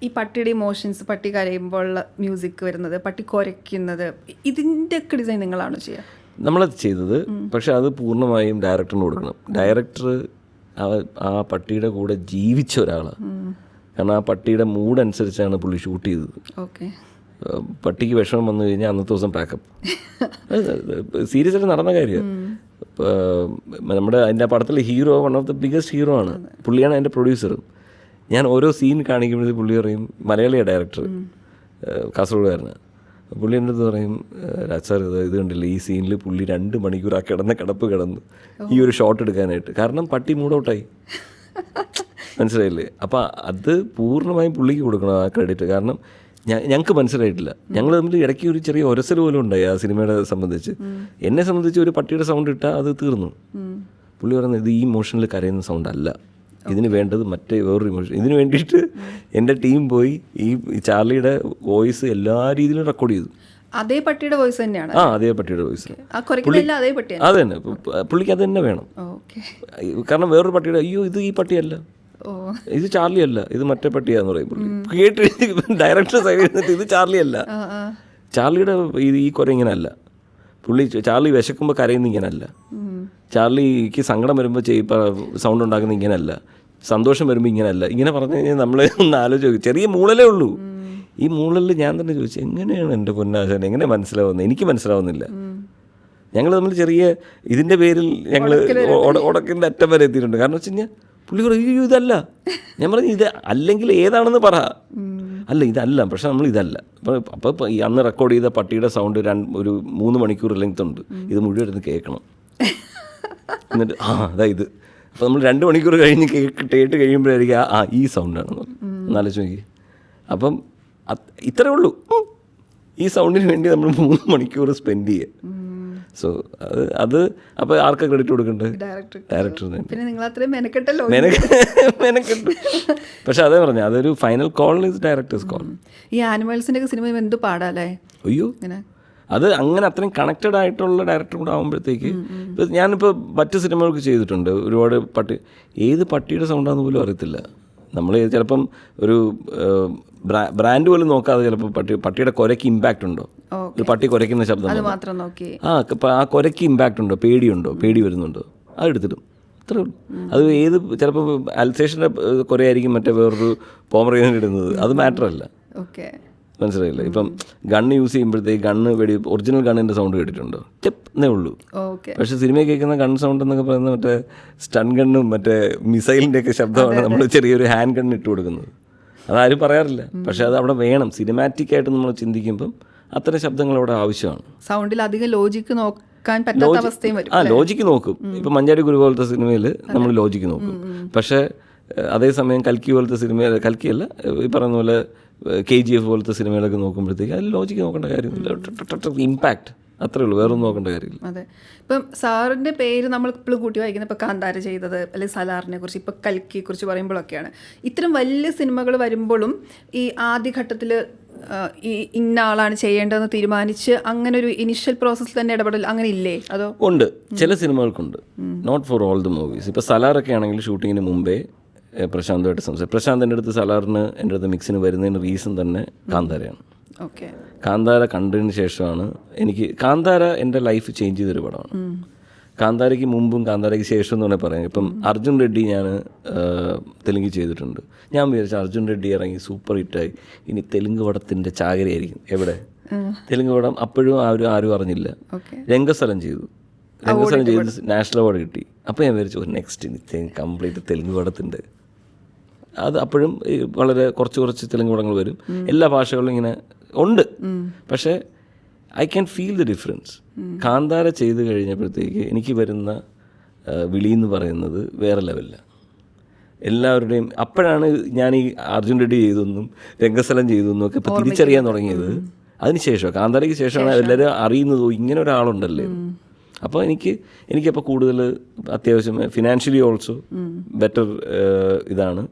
ഈ പട്ടിയുടെ ഇമോഷൻസ്, പട്ടി കരയുമ്പോൾ മ്യൂസിക് വരുന്നത്, പട്ടി കുരയ്ക്കുന്നത്, ഇതിൻ്റെ ഒക്കെ ഡിസൈൻ നിങ്ങളാണോ ചെയ്യുക? നമ്മളത് ചെയ്തത്. പക്ഷെ അത് പൂർണ്ണമായും ഡയറക്ടറിന് കൊടുക്കണം. ഡയറക്ടർ ആ പട്ടിയുടെ കൂടെ ജീവിച്ച ഒരാളാണ്. കാരണം ആ പട്ടിയുടെ മൂഡ് അനുസരിച്ചാണ് പുള്ളി ഷൂട്ട് ചെയ്തത്. പട്ടിക്ക് വിഷമം വന്നു കഴിഞ്ഞാൽ അന്നത്തെ ദിവസം പാക്കപ്പ്. സീരിയസ് ആയിട്ട് നടന്ന കാര്യമാണ്. നമ്മുടെ അതിൻ്റെ പടത്തിലെ hero one of the biggest hero ആണ്. പുള്ളിയാണ് അതിൻ്റെ പ്രൊഡ്യൂസറും. ഞാൻ ഓരോ സീൻ കാണിക്കുമ്പോഴത്തേക്ക് പുള്ളി പറയും, മലയാളിയാണ് ഡയറക്ടർ, കാസർഗോഡുകാരനാണ്. പുള്ളി എൻ്റെ അടുത്ത് പറയും, രാജ് സാർ ഇത് കണ്ടില്ല, ഈ സീനിൽ പുള്ളി 2 മണിക്കൂർ ആ കിടപ്പ് കിടന്നു ഈ ഒരു ഷോട്ട് എടുക്കാനായിട്ട്. കാരണം പട്ടി മൂഡ് ഔട്ടായി, മനസ്സിലായില്ലേ? അപ്പോൾ അത് പൂർണ്ണമായും പുള്ളിക്ക് കൊടുക്കണം ആ ക്രെഡിറ്റ്. കാരണം ഞങ്ങൾക്ക് മനസ്സിലായിട്ടില്ല, ഞങ്ങൾ തമ്മിൽ ഇടയ്ക്ക് ഒരു ചെറിയ ഒരസൽ പോലും ഉണ്ടായി ആ സിനിമയുടെ സംബന്ധിച്ച്. എന്നെ സംബന്ധിച്ച് ഒരു പട്ടിയുടെ സൗണ്ട് ഇട്ടാൽ അത് തീർന്നു. പുള്ളി പറയുന്നത് ഇത് ഈ ഇമോഷനിൽ കരയുന്ന സൗണ്ട് അല്ല, ഇതിന് വേണ്ടത് മറ്റേ വേറൊരു ഇമോഷൻ. ഇതിന് വേണ്ടിയിട്ട് എൻ്റെ ടീം പോയി ഈ ചാർലിയുടെ വോയിസ് എല്ലാ രീതിയിലും റെക്കോർഡ് ചെയ്തു. അതേ പട്ടിയുടെ വോയിസ് തന്നെയാണ്? ആ, അതേ പട്ടിയുടെ വോയിസ്. അതേ പട്ടി? അത് തന്നെ, പുള്ളിക്ക് അത് തന്നെ വേണം. കാരണം വേറൊരു പട്ടിയുടെ അയ്യോ ഇത് ഈ പട്ടിയല്ല, ഇത് ചാർലി അല്ല, ഇത് മറ്റേ പട്ടിയാന്ന് പറയും പുള്ളി. കേട്ട് ഡയറക്ടർ സൈഡിൽ നിന്നിട്ട് ഇത് ചാർലി അല്ല, ചാർലിയുടെ ഈ കുര ഇങ്ങനെ അല്ല, പുള്ളി ചാർലി വിശക്കുമ്പോൾ കരയുന്ന ഇങ്ങനല്ല, ചാർലിക്ക് സങ്കടം വരുമ്പോൾ സൗണ്ട് ഉണ്ടാക്കുന്ന ഇങ്ങനല്ല, സന്തോഷം വരുമ്പോൾ ഇങ്ങനല്ല. ഇങ്ങനെ പറഞ്ഞു കഴിഞ്ഞാൽ നമ്മൾ ഒന്ന് ആലോചിച്ച് ചെറിയ മൂളലേ ഉള്ളൂ. ഈ മൂളലിൽ ഞാൻ തന്നെ ചോദിച്ചു എങ്ങനെയാണ് എൻ്റെ പൊന്നാശാൻ എങ്ങനെ മനസ്സിലാവുന്നത്? എനിക്ക് മനസ്സിലാവുന്നില്ല. ഞങ്ങൾ തമ്മിൽ ചെറിയ ഇതിൻ്റെ പേരിൽ ഞങ്ങൾ ഉടക്കിൻ്റെ അറ്റം വരെ എത്തിയിട്ടുണ്ട്. കാരണം വെച്ച് കഴിഞ്ഞാൽ പുള്ളി പറയും ഇതല്ല. ഞാൻ പറഞ്ഞു ഇത് അല്ലെങ്കിൽ ഏതാണെന്ന് പറ. അല്ല ഇതല്ല, പക്ഷെ നമ്മൾ ഇതല്ല. അപ്പോൾ ഈ അന്ന് റെക്കോർഡ് ചെയ്ത പട്ടിയുടെ സൗണ്ട് ഒരു 3 മണിക്കൂർ ലെങ്ത് ഉണ്ട്, ഇത് മുഴുവൻ ഇരുന്ന് കേൾക്കണം. എന്നിട്ട് അതാ ഇത്. അപ്പോൾ നമ്മൾ 2 മണിക്കൂർ കഴിഞ്ഞ് കേട്ട് കഴിയുമ്പോഴായിരിക്കും ഈ സൗണ്ടാണെന്ന് എന്നാലോചിച്ച് നോക്കി. അപ്പം ഇത്രേ ഉള്ളൂ. ഈ സൗണ്ടിന് വേണ്ടി നമ്മൾ 3 മണിക്കൂർ സ്പെൻഡ് ചെയ്യുക. സോ അത് അപ്പോൾ ആർക്കാ ക്രെഡിറ്റ് കൊടുക്കേണ്ടത്? ഡയറക്ടറിന്. പിന്നെ നിങ്ങൾ അത്രയും മെനക്കെട്ടല്ലോ. മെനക്കെട്ടു. പക്ഷെ അതേ പറഞ്ഞു, അതൊരു final call is directors call. ഈ ആനിമൽസിൻ്റെ ഒക്കെ സിനിമ എന്ത് പാടാല്ലേ? അയ്യോ, അത് അങ്ങനെ അത്രയും കണക്റ്റഡ് ആയിട്ടുള്ള ഡയറക്ടർ കൂടെ ആകുമ്പോഴത്തേക്ക്. ഇപ്പം ഞാനിപ്പോൾ മറ്റ് സിനിമകൾക്ക് ചെയ്തിട്ടുണ്ട് ഒരുപാട് ഏത് പട്ടിയുടെ സൗണ്ടാണെന്ന് പോലും അറിയത്തില്ല. നമ്മൾ ചിലപ്പം ഒരു ബ്രാൻഡ് പോലും നോക്കാതെ ചിലപ്പോൾ പട്ടിയുടെ കുരയ്ക്ക് ഇമ്പാക്റ്റ് ഉണ്ടോ, ഒരു പട്ടി കുരയ്ക്കുന്ന ശബ്ദം ആ കുരയ്ക്ക് ഇമ്പാക്റ്റ് ഉണ്ടോ, പേടി വരുന്നുണ്ടോ, അത് എടുത്തിടും. അത്രേ ഉള്ളൂ. അത് ഏത് ചിലപ്പോൾ അൽസേഷൻ്റെ കുരയായിരിക്കും മറ്റേ വേറൊരു പോമറേനിയൻ ഇടുന്നത്, അത് മാറ്റർ അല്ല. മനസ്സിലായില്ലേ? ഇപ്പം ഗണ്ണ് യൂസ് ചെയ്യുമ്പോഴത്തേക്ക് ഒറിജിനൽ ഗണ്ണിൻ്റെ സൗണ്ട് കേട്ടിട്ടുണ്ടോ? എന്നേ ഉള്ളൂ. പക്ഷെ സിനിമയിൽ കേൾക്കുന്ന ഗൺ സൗണ്ട് എന്നൊക്കെ പറയുന്നത് മറ്റേ സ്റ്റൺ ഗണ്ണും മറ്റേ മിസൈലിൻ്റെ ഒക്കെ ശബ്ദമാണ് നമ്മൾ ചെറിയൊരു ഹാൻഡ് ഗണ്ണ് ഇട്ട് കൊടുക്കുന്നത്. അതാരും പറയാറില്ല, പക്ഷെ അത് അവിടെ വേണം. സിനിമാറ്റിക് ആയിട്ട് നമ്മൾ ചിന്തിക്കുമ്പം അത്തരം ശബ്ദങ്ങൾ അവിടെ ആവശ്യമാണ്. സൗണ്ടിൽ അധികം ലോജിക്ക് നോക്കാൻ പറ്റാത്ത അവസ്ഥയും വരും. ലോജിക്ക് നോക്കും. ഇപ്പം മഞ്ചാടി ഗുരു പോലത്തെ സിനിമയിൽ നമ്മൾ ലോജിക്ക് നോക്കും. പക്ഷേ അതേസമയം കൽക്കി പോലത്തെ സിനിമ, കൽക്കിയല്ല ഈ പറയുന്ന പോലെ KGF പോലത്തെ സിനിമകളൊക്കെ നോക്കുമ്പോഴത്തേക്ക് അതിൽ ലോജിക്ക് നോക്കേണ്ട കാര്യമില്ല. ഇമ്പാക്റ്റ് അത്രേ ഉള്ളൂ, വേറെ ഒന്നും നോക്കേണ്ട കാര്യമില്ല. അതെ. ഇപ്പം സാറിൻ്റെ പേര് നമ്മൾ ഇപ്പോഴും കൂട്ടി വായിക്കുന്നത് ഇപ്പോൾ കാന്താര ചെയ്തത് അല്ലെങ്കിൽ സലാറിനെ കുറിച്ച്, ഇപ്പോൾ കൽക്കിയെ കുറിച്ച് പറയുമ്പോഴൊക്കെയാണ്. ഇത്തരം വലിയ സിനിമകൾ വരുമ്പോഴും ഈ ആദ്യഘട്ടത്തിൽ ഈ ഇന്ന ആളാണ് ചെയ്യേണ്ടതെന്ന് തീരുമാനിച്ച് അങ്ങനെ ഒരു ഇനിഷ്യൽ പ്രോസസ്സിൽ തന്നെ ഇടപെടൽ അങ്ങനെ ഇല്ലേ? അതോ? ഉണ്ട്, ചില സിനിമകൾക്കുണ്ട്. Not for all the movies. ഇപ്പോൾ സലാറൊക്കെ ആണെങ്കിൽ ഷൂട്ടിങ്ങിന് മുമ്പേ പ്രശാന്തുമായിട്ട് സംസാരിച്ചു. പ്രശാന്ത് എൻ്റെ അടുത്ത് സലാറിന് എൻ്റെ അടുത്ത് മിക്സിന് വരുന്നതിന് റീസൺ തന്നെ കാന്താരയാണ്. കാന്താര കണ്ടതിന് ശേഷമാണ് കാന്താര എൻ്റെ ലൈഫ് ചേഞ്ച് ചെയ്തൊരു പടമാണ്. കാന്താരയ്ക്ക് മുമ്പും കാന്താരയ്ക്ക് ശേഷം എന്ന് വേണമെങ്കിൽ പറയാം. ഇപ്പം അർജുൻ റെഡ്ഡി ഞാൻ തെലുങ്ക് ചെയ്തിട്ടുണ്ട്. ഞാൻ വിചാരിച്ചു അർജുൻ റെഡ്ഡി ഇറങ്ങി സൂപ്പർ ഹിറ്റായി, ഇനി തെലുങ്ക് പടത്തിൻ്റെ ചാകരയായിരിക്കും. എവിടെ തെലുങ്ക് പടം അപ്പോഴും ആരും അറിഞ്ഞില്ല. രംഗസ്ഥലം ചെയ്ത് നാഷണൽ അവാർഡ് കിട്ടി. അപ്പോൾ ഞാൻ വിചാരിച്ചു നെക്സ്റ്റ് കംപ്ലീറ്റ് തെലുങ്ക് പടത്തിൻ്റെ അത് അപ്പോഴും വളരെ കുറച്ച് തെലുങ്ക് പടങ്ങൾ വരും. എല്ലാ ഭാഷകളിലും ഇങ്ങനെ ഉണ്ട്. പക്ഷേ I can feel the difference. Kantara ചെയ്ത് കഴിഞ്ഞപ്പോഴത്തേക്ക് എനിക്ക് വരുന്ന വിളി എന്ന് പറയുന്നത് വേറെ ലെവലില്ല. എല്ലാവരുടെയും അപ്പോഴാണ് ഞാൻ ഈ അർജുൻ റെഡ്ഡി ചെയ്തെന്നും രംഗസ്ഥലം ചെയ്തെന്നും ഒക്കെ ഇപ്പോൾ തിരിച്ചറിയാൻ തുടങ്ങിയത്. അതിനുശേഷം കാന്താരയ്ക്ക് ശേഷമാണ് എല്ലാവരും അറിയുന്നതോ ഇങ്ങനെ ഒരാളുണ്ടല്ലേ. അപ്പോൾ എനിക്കപ്പോൾ കൂടുതൽ അത്യാവശ്യം ഫിനാൻഷ്യലി ഓൾസോ ബെറ്റർ ഇതാണ്.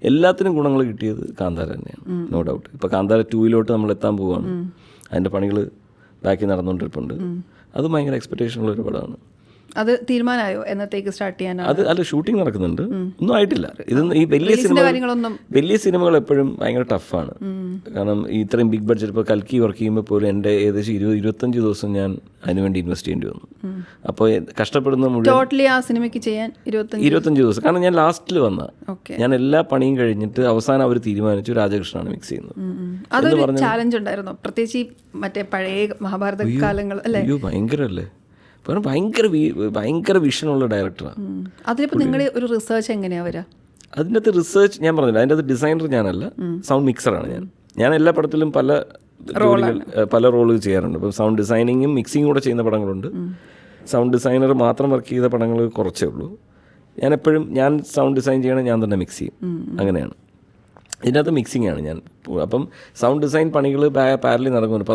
എല്ലാത്തിനും ഗുണങ്ങൾ കിട്ടിയത് കാന്താര തന്നെയാണ്, നോ ഡൗട്ട്. ഇപ്പോൾ കാന്താര 2 നമ്മൾ എത്താൻ പോവുകയാണ്. അതിൻ്റെ പണികൾ ബാക്കി നടന്നുകൊണ്ടിരിപ്പുണ്ട്. അത് ഭയങ്കര എക്സ്പെക്ടേഷൻ ഉള്ള ഒരു പടമാണ്. അത് തീരുമാനമായോ എന്നത്തേക്ക് സ്റ്റാർട്ട് ചെയ്യാൻ? അല്ല, ഷൂട്ടിംഗ് നടക്കുന്നുണ്ട്, ഒന്നും ആയിട്ടില്ല. ഈ വലിയ സിനിമകൾ എപ്പോഴും ഭയങ്കര ടഫാണ്. കാരണം ഇത്രയും ബിഗ് ബഡ്ജറ്റ് ഇപ്പോൾ കൽക്കി വർക്ക് ചെയ്യുമ്പോൾ പോലും എൻ്റെ ഏകദേശം 20-25 ദിവസം ഞാൻ അതിനുവേണ്ടി ഇൻവെസ്റ്റ് ചെയ്യേണ്ടി വന്നു. അപ്പോൾ കഷ്ടപ്പെടുന്ന മുഴുവൻ ആ സിനിമയ്ക്ക് ചെയ്യാൻ 25 ദിവസം. കാരണം ഞാൻ ലാസ്റ്റിൽ ഞാൻ എല്ലാ പണിയും കഴിഞ്ഞിട്ട് അവസാനം അവർ തീരുമാനിച്ചു രാജകൃഷ്ണനാണ് മിക്സ് ചെയ്യുന്നത്. അതൊരു ചാലഞ്ച് ഉണ്ടായിരുന്നു, പ്രത്യേകിച്ച് മറ്റേ പഴയ മഹാഭാരത കാലങ്ങൾ അല്ലേ? ഭയങ്കരല്ലേ, ഭയങ്കര വിഷനുള്ള ഡയറക്ടറാണ്. അതിലിപ്പോൾ നിങ്ങളുടെ ഒരു റിസർച്ച് എങ്ങനെയാണ് വരിക? അതിൻ്റെ അകത്ത് റിസർച്ച് ഞാൻ പറഞ്ഞില്ല. അതിൻ്റെ അകത്ത് ഡിസൈനർ ഞാനല്ല, സൗണ്ട് മിക്സറാണ് ഞാൻ എല്ലാ പടത്തിലും പല റോളുകൾ ചെയ്യാറുണ്ട്. ഇപ്പോൾ സൗണ്ട് ഡിസൈനിങ്ങും മിക്സിങ്ങും കൂടെ ചെയ്യുന്ന പടങ്ങളുണ്ട്. സൗണ്ട് ഡിസൈനർ മാത്രം വർക്ക് ചെയ്ത പടങ്ങൾ കുറച്ചേ ഉള്ളൂ. ഞാൻ സൗണ്ട് ഡിസൈൻ ചെയ്യണം, ഞാൻ തന്നെ മിക്സ് ചെയ്യും. അങ്ങനെയാണ്. ഇതിനകത്ത് മിക്സിംഗ് ആണ് ഞാൻ. അപ്പം സൗണ്ട് ഡിസൈൻ പണികൾ പാരലി നടക്കുന്നു.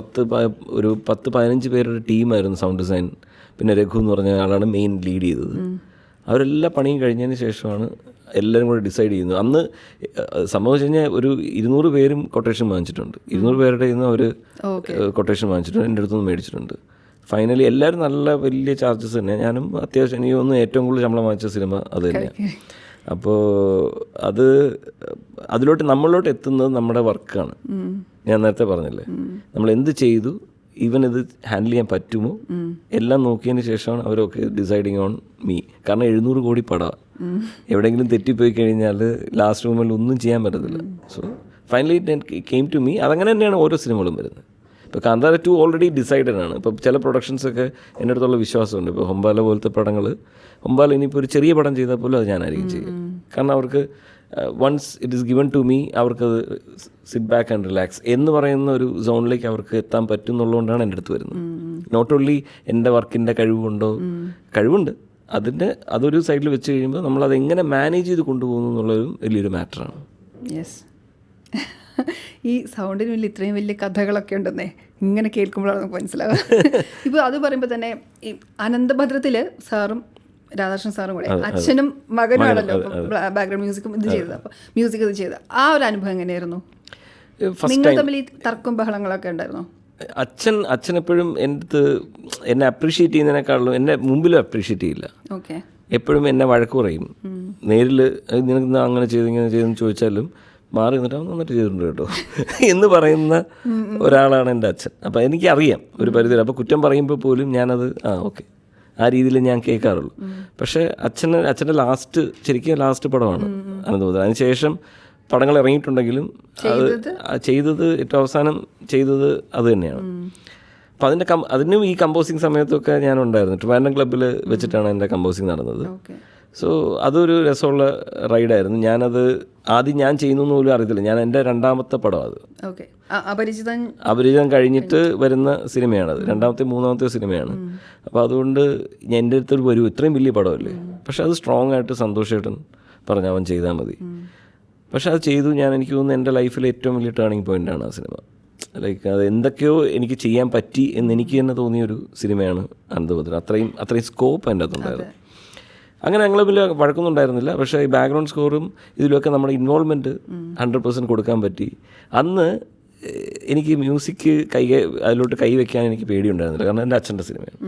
ഒരു 10-15 പേരുടെ ടീമായിരുന്നു സൗണ്ട് ഡിസൈൻ. പിന്നെ രഘു എന്ന് പറഞ്ഞ ആളാണ് മെയിൻ ലീഡ് ചെയ്തത്. അവരെല്ലാ പണിയും കഴിഞ്ഞതിന് ശേഷമാണ് എല്ലാവരും കൂടെ ഡിസൈഡ് ചെയ്യുന്നു. അന്ന് സംഭവിച്ചു കഴിഞ്ഞാൽ ഒരു 200 പേരും കൊട്ടേഷൻ വാങ്ങിച്ചിട്ടുണ്ട്. 200 പേരുടെ നിന്ന് അവർ കൊട്ടേഷൻ വാങ്ങിച്ചിട്ടുണ്ട്, എൻ്റെ അടുത്തുനിന്ന് മേടിച്ചിട്ടുണ്ട്. ഫൈനലി എല്ലാവരും നല്ല വലിയ ചാർജസ് തന്നെ. ഞാനും അത്യാവശ്യം എനിക്ക് ഒന്ന് ഏറ്റവും കൂടുതൽ ശമ്പളം വാങ്ങിച്ച സിനിമ അത് തന്നെയാണ്. അപ്പോൾ അതിലോട്ട് നമ്മളിലോട്ട് എത്തുന്നത് നമ്മുടെ വർക്കാണ്. ഞാൻ നേരത്തെ പറഞ്ഞില്ലേ, നമ്മൾ എന്ത് ചെയ്തു, ഈവൻ ഇത് ഹാൻഡിൽ ചെയ്യാൻ പറ്റുമോ, എല്ലാം നോക്കിയതിന് ശേഷമാണ് അവരൊക്കെ ഡിസൈഡിങ് ഓൺ മീ. കാരണം 700 കോടി പടം, എവിടെയെങ്കിലും തെറ്റിപ്പോയി കഴിഞ്ഞാൽ ലാസ്റ്റ് മൂമെൻറ്റിൽ ഒന്നും ചെയ്യാൻ പറ്റത്തില്ല. So finally it came to me. അതങ്ങനെ തന്നെയാണ് ഓരോ സിനിമകളും വരുന്നത്. ഇപ്പോൾ കാന്താര 2 ഓൾറെഡി ഡിസൈഡഡ് ആണ്. ഇപ്പോൾ ചില പ്രൊഡക്ഷൻസൊക്കെ എൻ്റെ അടുത്തുള്ള വിശ്വാസമുണ്ട്. ഇപ്പോൾ ഹൊമ്പാല പോലത്തെ പടങ്ങൾ, ഹൊമ്പാല ഇനിയിപ്പോൾ ഒരു ചെറിയ പടം ചെയ്താൽ പോലും അത് ഞാനായിരിക്കും ചെയ്യും. കാരണം അവർക്ക് once it is given to me, അവർക്കത് സിറ്റ് ബാക്ക് ആൻഡ് റിലാക്സ് എന്ന് പറയുന്ന ഒരു സോണിലേക്ക് അവർക്ക് എത്താൻ പറ്റും എന്നുള്ളതുകൊണ്ടാണ് എൻ്റെ അടുത്ത് വരുന്നത്. നോട്ട് ഓൺലി എൻ്റെ വർക്കിൻ്റെ കഴിവുണ്ട്, അതൊരു സൈഡിൽ വെച്ച് കഴിയുമ്പോൾ നമ്മളത് എങ്ങനെ മാനേജ് ചെയ്ത് കൊണ്ടുപോകുന്നു എന്നുള്ളൊരു വലിയൊരു മാറ്ററാണ്. യെസ്. ഈ സൗണ്ടിന് വലിയ ഇത്രയും വലിയ കഥകളൊക്കെ ഉണ്ടെന്നേ ഇങ്ങനെ കേൾക്കുമ്പോഴാണ് നമുക്ക് മനസ്സിലാവുക. ഇപ്പോൾ അത് പറയുമ്പോൾ തന്നെ ഈ അനന്തഭദ്രത്തിൽ സാറും രാധാകൃഷ്ണൻ സാറും കൂടെ അച്ഛനും മകനുമാണല്ലോ ബാക്ക്ഗ്രൗണ്ട് മ്യൂസിക്കും ഇത് ചെയ്തത്. അപ്പോൾ മ്യൂസിക് ഇത് ചെയ്തത് ആ ഒരു അനുഭവം എങ്ങനെയായിരുന്നു? നിങ്ങൾ തമ്മിൽ ഈ തർക്കം ബഹളങ്ങളൊക്കെ ഉണ്ടായിരുന്നോ? അച്ഛൻ എപ്പോഴും എന്നെ അപ്രീഷിയേറ്റ് ചെയ്യുന്നതിനേക്കാളും എന്നെ മുമ്പിലും അപ്രീഷിയേറ്റ് ചെയ്യില്ല. ഓക്കെ. എപ്പോഴും എന്നെ വഴക്ക് പറയും. നേരിൽ നിനക്ക് അങ്ങനെ ചെയ്ത് ഇങ്ങനെ ചെയ്തെന്ന് ചോദിച്ചാലും മാറി നിന്നിട്ട് അവൻ നന്നായിട്ട് ചെയ്തിട്ടുണ്ട് കേട്ടോ എന്ന് പറയുന്ന ഒരാളാണ് എൻ്റെ അച്ഛൻ. അപ്പോൾ എനിക്കറിയാം ഒരു പരിധി. അപ്പോൾ കുറ്റം പറയുമ്പോൾ പോലും ഞാനത് ഓക്കെ ആ രീതിയിൽ ഞാൻ കേൾക്കാറുള്ളൂ. പക്ഷേ അച്ഛൻ്റെ ശരിക്കും ലാസ്റ്റ് പടമാണ് അനന്തഭദ്രം. അതിനുശേഷം പടങ്ങൾ ഇറങ്ങിയിട്ടുണ്ടെങ്കിലും ചെയ്തത് ഏറ്റവും അവസാനം ചെയ്തത് അത് തന്നെയാണ്. അപ്പം അതിനും ഈ കമ്പോസിങ് സമയത്തൊക്കെ ഞാനുണ്ടായിരുന്നു. ട്രിവാൻഡ്രം ക്ലബ്ബിൽ വെച്ചിട്ടാണ് എൻ്റെ കമ്പോസിങ് നടന്നത്. സോ അതൊരു രസമുള്ള റൈഡായിരുന്നു. ഞാനത് ആദ്യം ഞാൻ ചെയ്യുന്നു പോലും അറിയത്തില്ല. ഞാൻ എൻ്റെ 2ാമത്തെ പടം അത്. അപരിചിതം കഴിഞ്ഞിട്ട് വരുന്ന സിനിമയാണത്. 2ാമത്തെ 3ാമത്തെ സിനിമയാണ്. അപ്പോൾ അതുകൊണ്ട് എൻ്റെ അടുത്തൊരു വരൂ, ഇത്രയും വലിയ പടമല്ലേ. പക്ഷെ അത് സ്ട്രോങ് ആയിട്ട് സന്തോഷമായിട്ടും പറഞ്ഞ് അവൻ ചെയ്താൽ മതി. പക്ഷെ അത് ചെയ്തു. എനിക്ക് തോന്നുന്നു എൻ്റെ ലൈഫിലെ ഏറ്റവും വലിയ ടേണിംഗ് പോയിൻ്റാണ് ആ സിനിമ. ലൈക്ക് അത് എന്തൊക്കെയോ എനിക്ക് ചെയ്യാൻ പറ്റി എന്ന് എനിക്ക് തന്നെ തോന്നിയൊരു സിനിമയാണ് അനന്തഭദ്രം. അത്രയും സ്കോപ്പ് അതിൻ്റെ അകത്തുണ്ടായിരുന്നു. അങ്ങനെ ഞങ്ങൾ വലിയ വഴക്കൊന്നും ഉണ്ടായിരുന്നില്ല. പക്ഷേ ഈ ബാക്ക്ഗ്രൗണ്ട് സ്കോറും ഇതിലൊക്കെ നമ്മുടെ ഇൻവോൾവ്മെൻറ്റ് 100% കൊടുക്കാൻ പറ്റി. അന്ന് എനിക്ക് മ്യൂസിക് അതിലോട്ട് കൈവയ്ക്കാൻ എനിക്ക് പേടിയുണ്ടായിരുന്നില്ല. കാരണം എൻ്റെ അച്ഛൻ്റെ സിനിമയാണ്,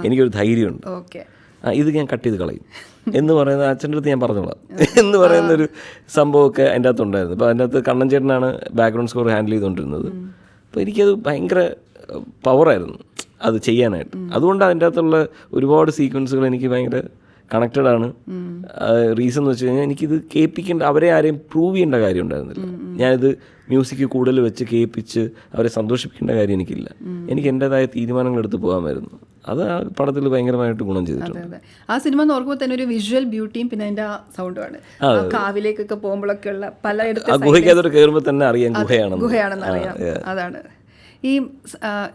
എനിക്കൊരു ധൈര്യമുണ്ട്. ഇത് ഞാൻ കട്ട് ചെയ്ത് കളയും എന്ന് പറയുന്നത് അച്ഛൻ്റെ അടുത്ത് ഞാൻ പറഞ്ഞോളാം എന്ന് പറയുന്നൊരു സംഭവമൊക്കെ അതിൻ്റെ അകത്തുണ്ടായിരുന്നു. അപ്പോൾ അതിൻ്റെ അകത്ത് കണ്ണൻ ചേട്ടനാണ് ബാക്ക്ഗ്രൗണ്ട് സ്കോർ ഹാൻഡിൽ ചെയ്തുകൊണ്ടിരുന്നത്. അപ്പോൾ എനിക്കത് ഭയങ്കര പവറായിരുന്നു അത് ചെയ്യാനായിട്ട്. അതുകൊണ്ട് അതിൻ്റെ അകത്തുള്ള ഒരുപാട് സീക്വൻസുകൾ എനിക്ക് ഭയങ്കര കണക്റ്റഡ് ആണ്. റീസൺ എന്ന് വെച്ച് കഴിഞ്ഞാൽ എനിക്കിത് കേൾപ്പിക്കേണ്ട, അവരെ ആരെയും പ്രൂവ് ചെയ്യേണ്ട കാര്യം ഉണ്ടായിരുന്നില്ല. ഞാനിത് മ്യൂസിക് കൂടുതൽ വെച്ച് കേൾപ്പിച്ച് അവരെ സന്തോഷിപ്പിക്കേണ്ട കാര്യം എനിക്കില്ല. എനിക്ക് എൻ്റെതായ തീരുമാനങ്ങൾ എടുത്ത് പോകാമായിരുന്നു. അത് ആ പടത്തിൽ ഭയങ്കരമായിട്ട് ഗുണം ചെയ്തിട്ടുണ്ട്. ആ സിനിമ നോക്കുമ്പോൾ തന്നെ ഒരു വിഷ്വൽ ബ്യൂട്ടിയും പിന്നെ അതിൻ്റെ ആ സൗണ്ടുമാണ്. കാവിലേക്കൊക്കെ പോകുമ്പോഴൊക്കെ ഉള്ള പലയിടത്തും ഗുഹയ്ക്കകത്തോട്ട് കയറുമ്പോൾ തന്നെ അറിയാം ഗുഹയാണെന്ന് അറിയാം. അതാണ് ഈ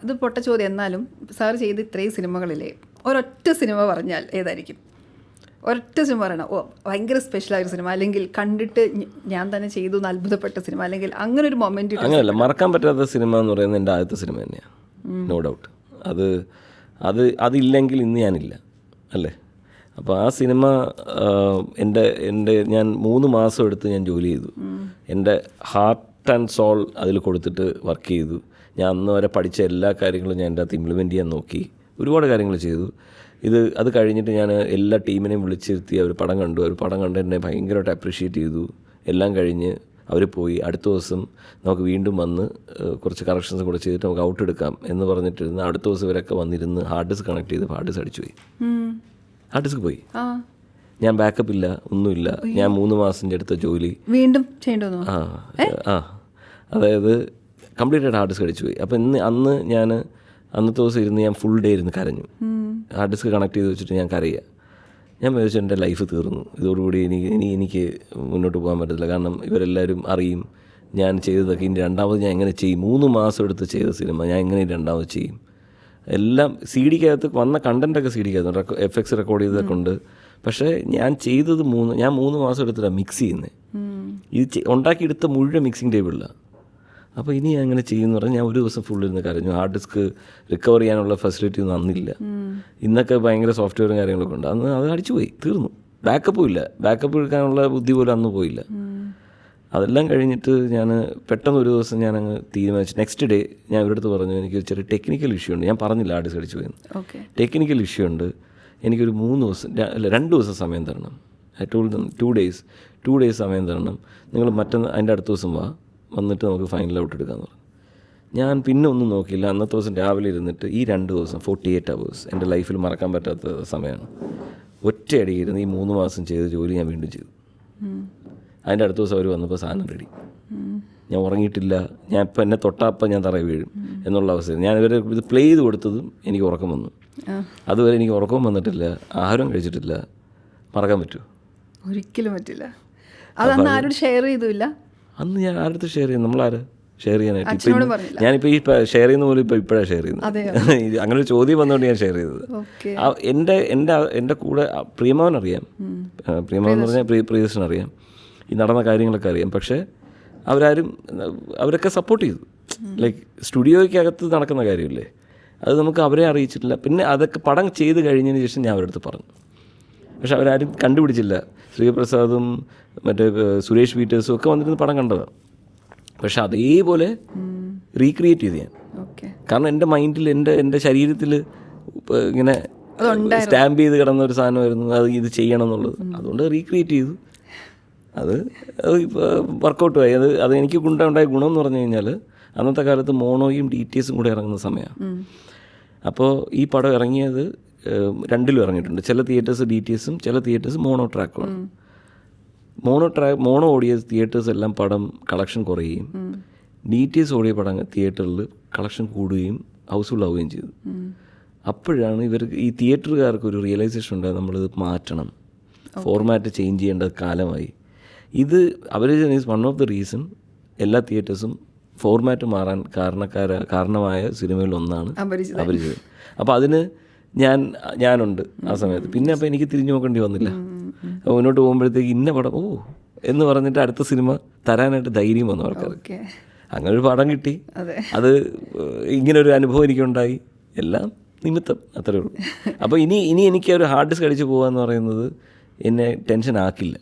ഇത് പൊട്ട ചോദ്യം. എന്നാലും സാർ ചെയ്ത് ഇത്രയും സിനിമകളിലെ ഒരൊറ്റ സിനിമ പറഞ്ഞാൽ ഏതായിരിക്കും? ഒരൊറ്റ സിനിമ പറയണം, ഭയങ്കര സ്പെഷ്യലായൊരു സിനിമ, അല്ലെങ്കിൽ കണ്ടിട്ട് ഞാൻ തന്നെ ചെയ്തു എന്ന് അത്ഭുതപ്പെട്ട സിനിമ, അല്ലെങ്കിൽ അങ്ങനെ ഒരു മൊമെന്റ്. അങ്ങനെയല്ല, മറക്കാൻ പറ്റാത്ത സിനിമ എന്ന് പറയുന്നത് എൻ്റെ ആദ്യത്തെ സിനിമ തന്നെയാണ്, നോ ഡൗട്ട്. അതില്ലെങ്കിൽ ഇന്ന് ഞാനില്ല അല്ലേ. അപ്പോൾ ആ സിനിമ ഞാൻ 3 മാസം എടുത്ത് ഞാൻ ജോലി ചെയ്തു. എൻ്റെ ഹാർട്ട് ആൻഡ് സോൾ അതിൽ കൊടുത്തിട്ട് വർക്ക് ചെയ്തു. ഞാൻ അന്ന് വരെ പഠിച്ച എല്ലാ കാര്യങ്ങളും ഞാൻ എൻ്റെ അകത്ത് ഇംപ്ലിമെൻറ്റ് ചെയ്യാൻ നോക്കി. ഒരുപാട് കാര്യങ്ങൾ ചെയ്തു. അത് കഴിഞ്ഞിട്ട് ഞാൻ എല്ലാ ടീമിനെയും വിളിച്ചിരുത്തി അവർ പടം കണ്ട് എന്നെ ഭയങ്കരമായിട്ട് അപ്രീഷിയേറ്റ് ചെയ്തു. എല്ലാം കഴിഞ്ഞ് അവർ പോയി. അടുത്ത ദിവസം നമുക്ക് വീണ്ടും വന്ന് കുറച്ച് കറക്ഷൻസ് കൂടെ ചെയ്തിട്ട് നമുക്ക് ഔട്ട് എടുക്കാം എന്ന് പറഞ്ഞിട്ടിരുന്നു. അടുത്ത ദിവസം ഇവരൊക്കെ വന്നിരുന്ന് ഹാർഡ് ഡിസ്ക് കണക്ട് ചെയ്ത് ഹാർഡ് ഡിസ്ക് അടിച്ചു പോയി. ഹാർഡ് ഡിസ്ക് പോയി. ഞാൻ ബാക്കപ്പ് ഇല്ല, ഒന്നുമില്ല. ഞാൻ 3 മാസം എടുത്ത ജോലി വീണ്ടും ചെയ്യേണ്ടി. അതായത് കംപ്ലീറ്റ് ആയിട്ട് ഹാർഡ് ഡിസ്ക് അടിച്ചു പോയി. അപ്പോൾ അന്നത്തെ ദിവസം ഇരുന്ന് ഞാൻ ഫുൾ ഡേ ഇരുന്ന് കരഞ്ഞു. ഹാർഡ് ഡിസ്ക് കണക്ട് ചെയ്ത് വെച്ചിട്ട് ഞാൻ കരയുക. ഞാൻ വിചാരിച്ചു എൻ്റെ ലൈഫ് തീർന്നു, ഇതോടുകൂടി എനിക്ക് മുന്നോട്ട് പോകാൻ പറ്റത്തില്ല. കാരണം ഇവരെല്ലാവരും അറിയും ഞാൻ ചെയ്തതൊക്കെ. ഇനി രണ്ടാമത് ഞാൻ എങ്ങനെ ചെയ്യും? 3 മാസം എടുത്ത് ചെയ്ത സിനിമ ഞാൻ എങ്ങനെ രണ്ടാമത് ചെയ്യും? എല്ലാം CD-ക്കകത്ത് വന്ന കണ്ടൻറ്റൊക്കെ CD-ക്കകത്ത് FX റെക്കോർഡ് ചെയ്തതൊക്കെ ഉണ്ട്. പക്ഷേ ഞാൻ ചെയ്തത് 3 മാസം എടുത്തിട്ടാണ് മിക്സ് ചെയ്യുന്നത്. ഇത് ഉണ്ടാക്കിയെടുത്ത മുഴുവൻ മിക്സിങ് ടേബിളിലാണ്. അപ്പോൾ ഇനി ഞാൻ അങ്ങനെ ചെയ്യുമെന്ന് പറഞ്ഞാൽ ഞാൻ ഒരു ദിവസം ഫുള്ളിരുന്ന് കരഞ്ഞു. ഹാർഡ് ഡിസ്ക് റിക്കവർ ചെയ്യാനുള്ള ഫെസിലിറ്റി ഒന്നും അന്നില്ല. ഇന്നൊക്കെ ഭയങ്കര സോഫ്റ്റ്വെയറും കാര്യങ്ങളൊക്കെ ഉണ്ട്. അന്ന് അത് അടിച്ചു പോയി, തീർന്നു. ബാക്കപ്പും ഇല്ല, ബാക്കപ്പ് എടുക്കാനുള്ള ബുദ്ധി പോലും അന്ന് പോയില്ല. അതെല്ലാം കഴിഞ്ഞിട്ട് ഞാൻ പെട്ടെന്ന് ഒരു ദിവസം ഞാനങ്ങ് തീരുമാനിച്ചു. നെക്സ്റ്റ് ഡേ ഞാൻ ഇവരുടെ അടുത്ത് പറഞ്ഞു, എനിക്ക് ചെറിയ ടെക്നിക്കൽ ഇഷ്യൂ ഉണ്ട്. ഞാൻ പറഞ്ഞില്ല ആർട്ടിസ്റ്റ് അടിച്ചു പോയെന്ന്. ടെക്നിക്കൽ ഇഷ്യൂ ഉണ്ട്, എനിക്കൊരു 3 ദിവസം അല്ല 2 ദിവസം സമയം തരണം. ഐ ടോൾഡ് ദം 2 days സമയം തരണം. നിങ്ങൾ അതിൻ്റെ അടുത്ത ദിവസം വന്നിട്ട് നമുക്ക് ഫൈനൽ ഔട്ട് എടുക്കാമെന്ന് പറഞ്ഞു. ഞാൻ പിന്നെ ഒന്നും നോക്കിയില്ല. അന്നത്തെ ദിവസം രാവിലെ ഇരുന്നിട്ട് ഈ 2 ദിവസം 48 hours എൻ്റെ ലൈഫിൽ മറക്കാൻ പറ്റാത്ത സമയമാണ്. ഒറ്റയടിയിരുന്ന് ഈ 3 മാസം ചെയ്ത ജോലി ഞാൻ വീണ്ടും ചെയ്തു. അതിൻ്റെ അടുത്ത ദിവസം അവർ വന്നപ്പോൾ സാധനം റെഡി. ഞാൻ ഉറങ്ങിയിട്ടില്ല. ഞാൻ ഇപ്പം എന്നെ തൊട്ടാപ്പം ഞാൻ തറയിൽ വീഴും എന്നുള്ള അവസ്ഥ. ഞാൻ ഇവരെ ഇത് പ്ലേ ചെയ്ത് കൊടുത്തതും എനിക്ക് ഉറക്കം വന്നു. അതുവരെ എനിക്ക് ഉറക്കവും വന്നിട്ടില്ല, ആഹാരം കഴിച്ചിട്ടില്ല. മറക്കാൻ പറ്റുമോ? ഒരിക്കലും പറ്റില്ല. അതന്ന് ആരോട് ഷെയർ ചെയ്തില്ല? അന്ന് ഞാൻ ആരുടെ ഷെയർ ചെയ്യും? നമ്മളാര് ഷെയർ ചെയ്യാനായിട്ട്? ഞാനിപ്പോൾ ഈ ഷെയർ ചെയ്യുന്ന പോലും ഇപ്പോഴാണ് ഷെയർ ചെയ്യുന്നത്. അങ്ങനെ ഒരു ചോദ്യം വന്നുകൊണ്ട് ഞാൻ ഷെയർ ചെയ്തത്. എൻ്റെ കൂടെ പ്രിയമാവൻ അറിയാം, പ്രിയമാവൻ എന്ന് പറഞ്ഞാൽ പ്രിയദർശൻ ഈ നടന്ന കാര്യങ്ങളൊക്കെ അറിയാം. പക്ഷേ അവരൊക്കെ സപ്പോർട്ട് ചെയ്തു. ലൈക്ക് സ്റ്റുഡിയോയ്ക്കകത്ത് നടക്കുന്ന കാര്യമില്ലേ, അത് നമുക്ക് അവരെ അറിയിച്ചിട്ടില്ല. പിന്നെ അതൊക്കെ പടം ചെയ്ത് കഴിഞ്ഞതിന് ശേഷം ഞാൻ അവരുടെ അടുത്ത് പറഞ്ഞു. പക്ഷെ അവരാരും കണ്ടുപിടിച്ചില്ല. ശ്രീപ്രസാദും മറ്റേ സുരേഷ് പീറ്റേഴ്സും ഒക്കെ വന്നിരുന്ന് പടം കണ്ടതാണ്. പക്ഷെ അതേപോലെ റീക്രിയേറ്റ് ചെയ്ത് ഞാൻ. കാരണം എൻ്റെ മൈൻഡിൽ എൻ്റെ ശരീരത്തിൽ ഇങ്ങനെ സ്റ്റാമ്പ് ചെയ്ത് കിടന്ന ഒരു സാധനമായിരുന്നു അത്, ഇത് ചെയ്യണം എന്നുള്ളത്. അതുകൊണ്ട് റീക്രിയേറ്റ് ചെയ്തു. അത് വർക്കൗട്ട് ആയി. അത് എനിക്ക് ഉണ്ടായ ഗുണം എന്ന് പറഞ്ഞു കഴിഞ്ഞാൽ അന്നത്തെ കാലത്ത് മോണോയും DTSും കൂടെ ഇറങ്ങുന്ന സമയമാണ്. അപ്പോൾ ഈ പടം ഇറങ്ങിയത് 2ലും ഇറങ്ങിയിട്ടുണ്ട്. ചില തിയേറ്റേഴ്സ് DTSും ചില തിയേറ്റേഴ്സ് മോണോ ട്രാക്കുമാണ്. മോണോ ഓടിയ തിയേറ്റേഴ്സ് എല്ലാം പടം കളക്ഷൻ കുറയുകയും DTS ഓടിയ പടം തിയേറ്ററിൽ കളക്ഷൻ കൂടുകയും ഹൗസ്ഫുൾ ആവുകയും ചെയ്തു. അപ്പോഴാണ് ഇവർക്ക് ഈ തിയേറ്ററുകാർക്ക് ഒരു റിയലൈസേഷൻ ഉണ്ടായത്, നമ്മളിത് മാറ്റണം, ഫോർമാറ്റ് ചേഞ്ച് ചെയ്യേണ്ട കാലമായി. ഇത് അവർ is one of the reason എല്ലാ തിയേറ്റേഴ്സും ഫോർമാറ്റ് മാറാൻ കാരണമായ സിനിമകളിലൊന്നാണ് അപരിചിതൻ. അപ്പോൾ അതിന് ഞാനുണ്ട് ആ സമയത്ത്. പിന്നെ അപ്പോൾ എനിക്ക് തിരിഞ്ഞു നോക്കേണ്ടി വന്നില്ല. മുന്നോട്ട് പോകുമ്പോഴത്തേക്ക് ഇന്ന പടം എന്ന് പറഞ്ഞിട്ട് അടുത്ത സിനിമ തരാനായിട്ട് ധൈര്യം വന്നു ആൾക്കാർക്ക്. അങ്ങനെ ഒരു പടം കിട്ടി. അത് ഇങ്ങനൊരു അനുഭവം എനിക്കുണ്ടായി. എല്ലാം നിമിത്തം, അത്രേ ഉള്ളൂ. അപ്പോൾ ഇനി എനിക്ക് ഒരു ഹാർഡ് ഡിസ്ക് അടിച്ച് പോകാമെന്ന് പറയുന്നത് എന്നെ ടെൻഷൻ ആക്കില്ല.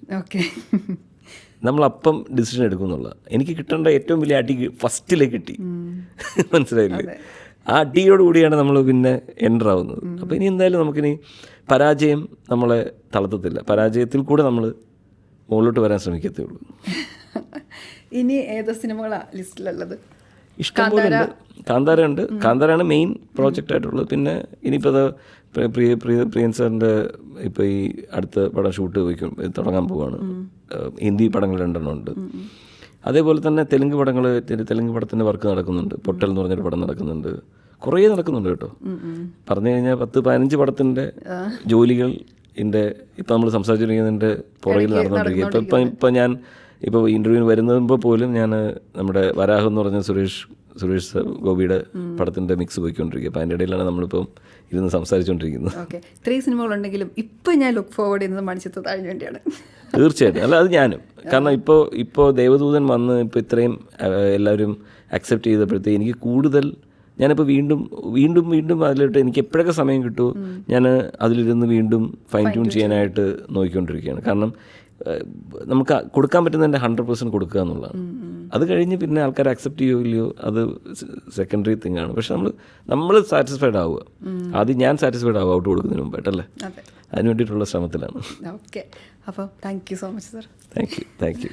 നമ്മളപ്പം ഡിസിഷൻ എടുക്കും എന്നുള്ള. എനിക്ക് കിട്ടേണ്ട ഏറ്റവും വലിയ അടി ഫസ്റ്റിലേ കിട്ടി. മനസ്സിലായില്ലേ? ആ അടിയോടുകൂടിയാണ് നമ്മൾ പിന്നെ എൻ്റർ ആവുന്നത്. അപ്പോൾ ഇനി എന്തായാലും നമുക്കിനി പരാജയം നമ്മളെ തളർത്തത്തില്ല. പരാജയത്തിൽ കൂടെ നമ്മൾ മുകളിലോട്ട് വരാൻ ശ്രമിക്കത്തേ ഉള്ളൂ. ഇനി ഏത് സിനിമകളാണ് ലിസ്റ്റിലുള്ളത്? ഇഷ്ടംപോലെ ഉണ്ട്. കാന്താര ഉണ്ട്. കാന്താരയാണ് മെയിൻ പ്രോജക്റ്റായിട്ടുള്ളത്. പിന്നെ ഇനിയിപ്പോൾ അത് പ്രിയൻ സാറിൻ്റെ ഇപ്പോൾ ഈ അടുത്ത പടം ഷൂട്ട് തുടങ്ങാൻ പോവുകയാണ്. ഹിന്ദി പടങ്ങൾ 2 ഉണ്ട്. അതേപോലെ തന്നെ തെലുങ്ക് പടത്തിൻ്റെ വർക്ക് നടക്കുന്നുണ്ട്. പൊട്ടൽ എന്ന് പറഞ്ഞൊരു പടം നടക്കുന്നുണ്ട്. കുറേ നടക്കുന്നുണ്ട് കേട്ടോ. പറഞ്ഞു കഴിഞ്ഞാൽ 10-15 പടത്തിൻ്റെ ജോലികൾ ഇപ്പം നമ്മൾ സംസാരിച്ചിരിക്കുന്നതിൻ്റെ പുറകിൽ നടന്നുകൊണ്ടിരിക്കുക. ഇപ്പം ഞാൻ ഇൻ്റർവ്യൂവിന് വരുമ്പോൾ പോലും ഞാൻ നമ്മുടെ വരാഹം എന്ന് പറഞ്ഞ സുരേഷ് ഗോപിയുടെ പടത്തിൻ്റെ മിക്സ് പോയിക്കൊണ്ടിരിക്കുക. അപ്പോൾ അതിൻ്റെ ഇടയിലാണ് നമ്മളിപ്പം ഇരുന്ന് സംസാരിച്ചുകൊണ്ടിരിക്കുന്നത്. ഓക്കെ, 3 സിനിമകളുണ്ടെങ്കിലും ഇപ്പം ഞാൻ ലുക്ക് ഫോർവേഡ് ചെയ്യുന്നത് മണിച്ചിത്രത്താഴിന് വേണ്ടിയാണ്. തീർച്ചയായിട്ടും. അല്ല, അത് ഞാനും. കാരണം ഇപ്പോൾ ദേവദൂതൻ വന്ന് ഇപ്പോൾ ഇത്രയും എല്ലാവരും അക്സെപ്റ്റ് ചെയ്തപ്പോഴത്തേക്ക് എനിക്ക് കൂടുതൽ ഞാനിപ്പോൾ വീണ്ടും അതിലിട്ട് എനിക്ക് എപ്പോഴൊക്കെ സമയം കിട്ടുമോ ഞാൻ അതിലിരുന്ന് വീണ്ടും ഫൈൻ ട്യൂൺ ചെയ്യാനായിട്ട് നോക്കിക്കൊണ്ടിരിക്കുകയാണ്. കാരണം നമുക്ക് കൊടുക്കാൻ പറ്റുന്നതിൻ്റെ 100% കൊടുക്കുക എന്നുള്ളതാണ്. അത് കഴിഞ്ഞ് പിന്നെ ആൾക്കാർ അക്സെപ്റ്റ് ചെയ്യുമോ ഇല്ലയോ അത് സെക്കൻഡറി തിങ് ആണ്. പക്ഷെ നമ്മൾ സാറ്റിസ്ഫൈഡ് ആവുക. ആദ്യം ഞാൻ സാറ്റിസ്ഫൈഡ് ആവുക ഔട്ട് കൊടുക്കുന്നതിന് മുമ്പായിട്ടല്ലേ. അതിന് വേണ്ടിയിട്ടുള്ള ശ്രമത്തിലാണ്. ഓക്കെ, അപ്പോൾ thank you so much sir. Thank you.